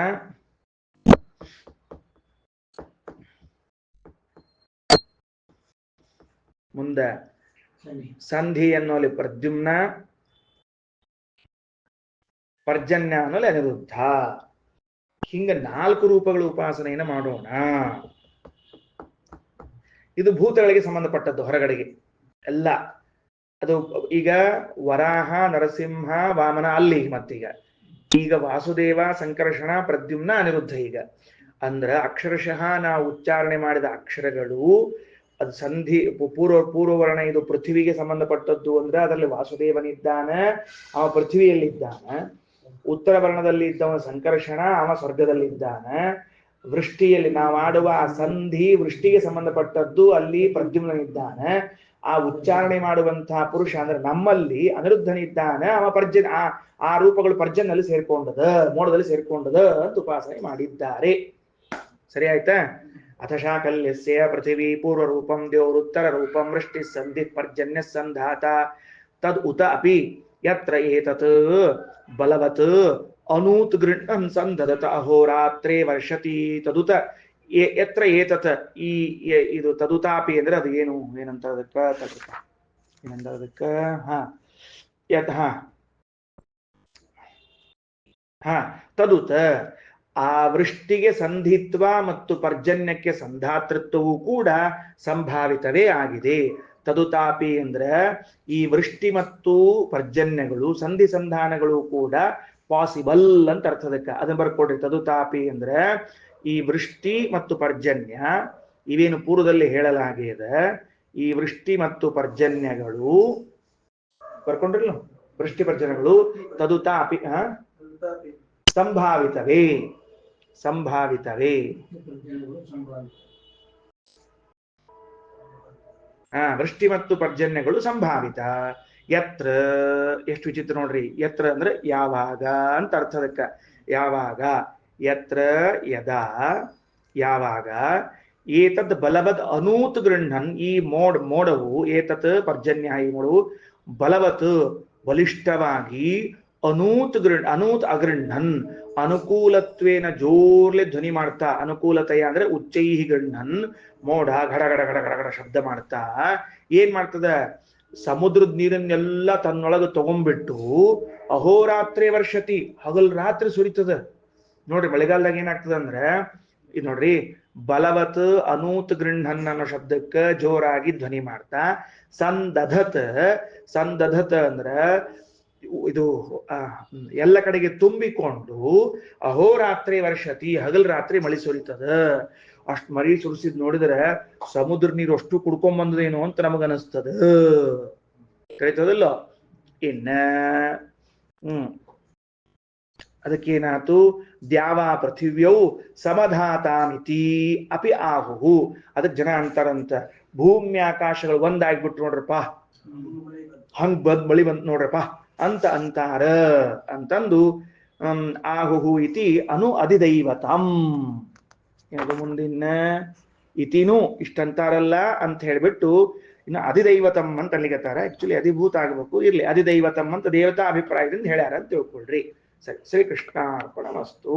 ಮುಂದ ಸಂಧಿ ಅನ್ನೋಲಿ ಪ್ರದ್ಯುಮ್ನ, ಪರ್ಜನ್ಯ ಅನ್ನೋಲಿ ಅನಿರುದ್ಧ. ಹಿಂಗ 4 ರೂಪಗಳ ಉಪಾಸನೆಯನ್ನು ಮಾಡೋಣ. ಇದು ಭೂತಗಳಿಗೆ ಸಂಬಂಧಪಟ್ಟದ್ದು, ಹೊರಗಡೆಗೆ ಎಲ್ಲ. ಅದು ಈಗ ವರಾಹ, ನರಸಿಂಹ, ವಾಮನ ಅಲ್ಲಿ ಮತ್ತೀಗ. ಈಗ ವಾಸುದೇವ, ಸಂಕರ್ಷಣ, ಪ್ರದ್ಯುಮ್ನ, ಅನಿರುದ್ಧ. ಈಗ ಅಂದ್ರ ಅಕ್ಷರಶಃ ನಾವು ಉಚ್ಚಾರಣೆ ಮಾಡಿದ ಅಕ್ಷರಗಳು ಅದು ಸಂಧಿ ಪೂರ್ವವರ್ಣ. ಇದು ಪೃಥ್ವಿಗೆ ಸಂಬಂಧಪಟ್ಟದ್ದು ಅಂದ್ರೆ ಅದರಲ್ಲಿ ವಾಸುದೇವನಿದ್ದಾನೆ, ಅವ ಪೃಥ್ವಿಯಲ್ಲಿದ್ದಾನೆ. ಉತ್ತರ ವರ್ಣದಲ್ಲಿ ಇದ್ದವನ ಸಂಕರ್ಷಣ, ಅವ ಸ್ವರ್ಗದಲ್ಲಿದ್ದಾನೆ. ವೃಷ್ಟಿಯಲ್ಲಿ ನಾವಾಡುವ ಆ ಸಂಧಿ ವೃಷ್ಟಿಗೆ ಸಂಬಂಧಪಟ್ಟದ್ದು, ಅಲ್ಲಿ ಪ್ರದ್ಯುಮ್ನನಿದ್ದಾನೆ. ಆ ಉಚ್ಚಾರಣೆ ಮಾಡುವಂತಹ ಪುರುಷ ಅಂದ್ರೆ ನಮ್ಮಲ್ಲಿ ಅನಿರುದ್ಧನಿದ್ದಾನೆ, ಅವ ಪರ್ಜನ್. ಆ ರೂಪಗಳು ಪರ್ಜನ್ನಲ್ಲಿ ಸೇರ್ಕೊಂಡದ, ಮೋಡದಲ್ಲಿ ಸೇರ್ಕೊಂಡದ ಅಂತ ಉಪಾಸನೆ ಮಾಡಿದ್ದಾರೆ. ಸರಿ ಆಯ್ತಾ? ಅಥ ಶಾಕಲ್ಯಸ್ಯ ಪೃಥಿವೀ ಪೂರ್ವ ರೂಪಂ ದೇವರುತ್ತರ ರೂಪಂ ವೃಷ್ಟಿ ಸಂಧಿ ಪರ್ಜನ್ಯ ಸಂಧಾತ ತದ್ ಉತ ಅಪಿ ಯತ್ರ ಏತತ್ ಬಲವತ್ ಅನೂತ್ ಗೃಹ್ಣನ್ ಸಂದದತ ಅಹೋರಾತ್ರೇ ವರ್ಷತಿ ತದುತ ಯತ್ರ ಏತತ್. ಇದು ತದುತಾಪಿ ಅಂದ್ರೆ ಅದು ಏನಂತ ಅದಕ್ಕ ಏನಂತ ಅದಕ್ಕ ತದುತ ಆ ವೃಷ್ಟಿಗೆ ಸಂಧಿತ್ವ ಮತ್ತು ಪರ್ಜನ್ಯಕ್ಕೆ ಸಂಧಾತೃತ್ವವು ಕೂಡ ಸಂಭಾವಿತವೇ ಆಗಿದೆ. ತದುತಾಪಿ ಅಂದ್ರೆ ಈ ವೃಷ್ಟಿ ಮತ್ತು ಪರ್ಜನ್ಯಗಳು ಸಂಧಿ ಸಂಧಾನಗಳು ಕೂಡ ಪಾಸಿಬಲ್ ಅಂತ ಅರ್ಥದಕ್ಕೆ ಅದನ್ನ ಬರ್ಕೊಡ್ರಿ. ತದುತಾಪಿ ಅಂದ್ರೆ ಈ ವೃಷ್ಟಿ ಮತ್ತು ಪರ್ಜನ್ಯ ಇವೇನು ಪೂರ್ವದಲ್ಲಿ ಹೇಳಲಾಗಿದೆ, ಈ ವೃಷ್ಟಿ ಮತ್ತು ಪರ್ಜನ್ಯಗಳು ಬರ್ಕೊಂಡ್ರಲ್ಲ, ವೃಷ್ಟಿ ಪರ್ಜನ್ಯಗಳು ತದುತಾಪಿ ಸಂಭಾವಿತವೇ. ವೃಷ್ಟಿ ಮತ್ತು ಪರ್ಜನ್ಯಗಳು ಸಂಭಾವಿತ. ಯತ್ರ, ಎಷ್ಟು ವಿಚಿತ್ರ ನೋಡ್ರಿ. ಯತ್ರ ಅಂದ್ರೆ ಯಾವಾಗ ಅಂತ ಅರ್ಥದಕ್ಕ. ಯಾವಾಗ, ಯತ್ರ ಯದಾ, ಯಾವಾಗ ಏತದ್ ಬಲವದ್ ಅನೂತ್ ಗೃಹ್ಣನ್, ಈ ಮೋಡವು ಏತತ್ ಪರ್ಜನ್ಯ, ಈ ಮೋಡವು ಬಲವತ್ ಬಲಿಷ್ಠವಾಗಿ, ಅನೂತ್ ಅಗೃಹ್ಣನ್ ಅನುಕೂಲತ್ವೇನ ಜೋರ್ಲೆ ಧ್ವನಿ ಮಾಡ್ತಾ, ಅನುಕೂಲತೆಯ ಅಂದ್ರೆ ಉಚ್ಚೈಹಿ ಗೃಹ್ಣನ್, ಮೋಡ ಘಡ ಘಡ ಘಡ ಘಡ ಘಡ ಶಬ್ದ ಮಾಡ್ತಾ ಏನ್ ಮಾಡ್ತದ? ಸಮುದ್ರದ ನೀರನ್ನೆಲ್ಲ ತನ್ನೊಳಗೆ ತಗೊಂಡ್ಬಿಟ್ಟು ಅಹೋರಾತ್ರಿ ವರ್ಷತಿ, ಹಗಲ್ ರಾತ್ರಿ ಸುರಿತದ. ನೋಡ್ರಿ ಮಳೆಗಾಲದಾಗ ಏನಾಗ್ತದ ಅಂದ್ರೆ, ಇದು ನೋಡ್ರಿ, ಬಲವತ್ ಅನೂತ್ ಗೃಹ್ಣನ್ ಅನ್ನೋ ಶಬ್ದಕ್ಕೆ ಜೋರಾಗಿ ಧ್ವನಿ ಮಾಡ್ತಾ, ಸಂದಧತ್ ಅಂದ್ರ ಇದು ಎಲ್ಲ ಕಡೆಗೆ ತುಂಬಿಕೊಂಡು, ಅಹೋರಾತ್ರಿ ವರ್ಷತಿ, ಹಗಲ್ ರಾತ್ರಿ ಮಳಿ ಸುರಿತದ. ಅಷ್ಟು ಮಳಿ ಸುರಿಸಿದ್ ನೋಡಿದ್ರೆ ಸಮುದ್ರ ನೀರು ಅಷ್ಟು ಕುಡ್ಕೊಂಬಂದದೇನೋ ಅಂತ ನಮಗನಿಸ್ತದ. ಕರಿತದಲ್ಲ. ಇನ್ನ ಅದಕ್ಕೇನಾತು? ದ್ಯಾವಾ ಪೃಥಿವ್ಯೌ ಸಮಧಾತಾಮಿತಿ ಅಪಿ ಆಹುಹು. ಅದಕ್ಕೆ ಜನ ಅಂತಾರಂತ, ಭೂಮಿ ಆಕಾಶಗಳು ಒಂದಾಗ್ಬಿಟ್ರು ನೋಡ್ರಪ್ಪ, ಹಂಗ್ ಮಳಿ ಬಂತ್ ನೋಡ್ರಪ್ಪ ಅಂತ ಅಂತಾರ ಅಂತಂದು ಆಹುಹು ಇತಿ ಅಧಿದೈವತಂ. ಇದು ಮುಂದಿನ ಇತಿನೂ ಇಷ್ಟಂತಾರಲ್ಲ ಅಂತ ಹೇಳ್ಬಿಟ್ಟು ಇನ್ನು ಅಧಿದೈವತಂ ಅಂತ ಅಲ್ಲಿಗತ್ತಾರ. ಆಕ್ಚುಲಿ ಅಧಿಭೂತ ಆಗ್ಬೇಕು, ಇರ್ಲಿ ಅಧಿದೈವತಂ ಅಂತ ದೇವತಾ ಅಭಿಪ್ರಾಯದಿಂದ ಹೇಳ್ಯಾರ ಅಂತ ತಿಳ್ಕೊಳ್ರಿ. ಸರಿ, ಶ್ರೀಕೃಷ್ಣಾರ್ಪಣಮಸ್ತು.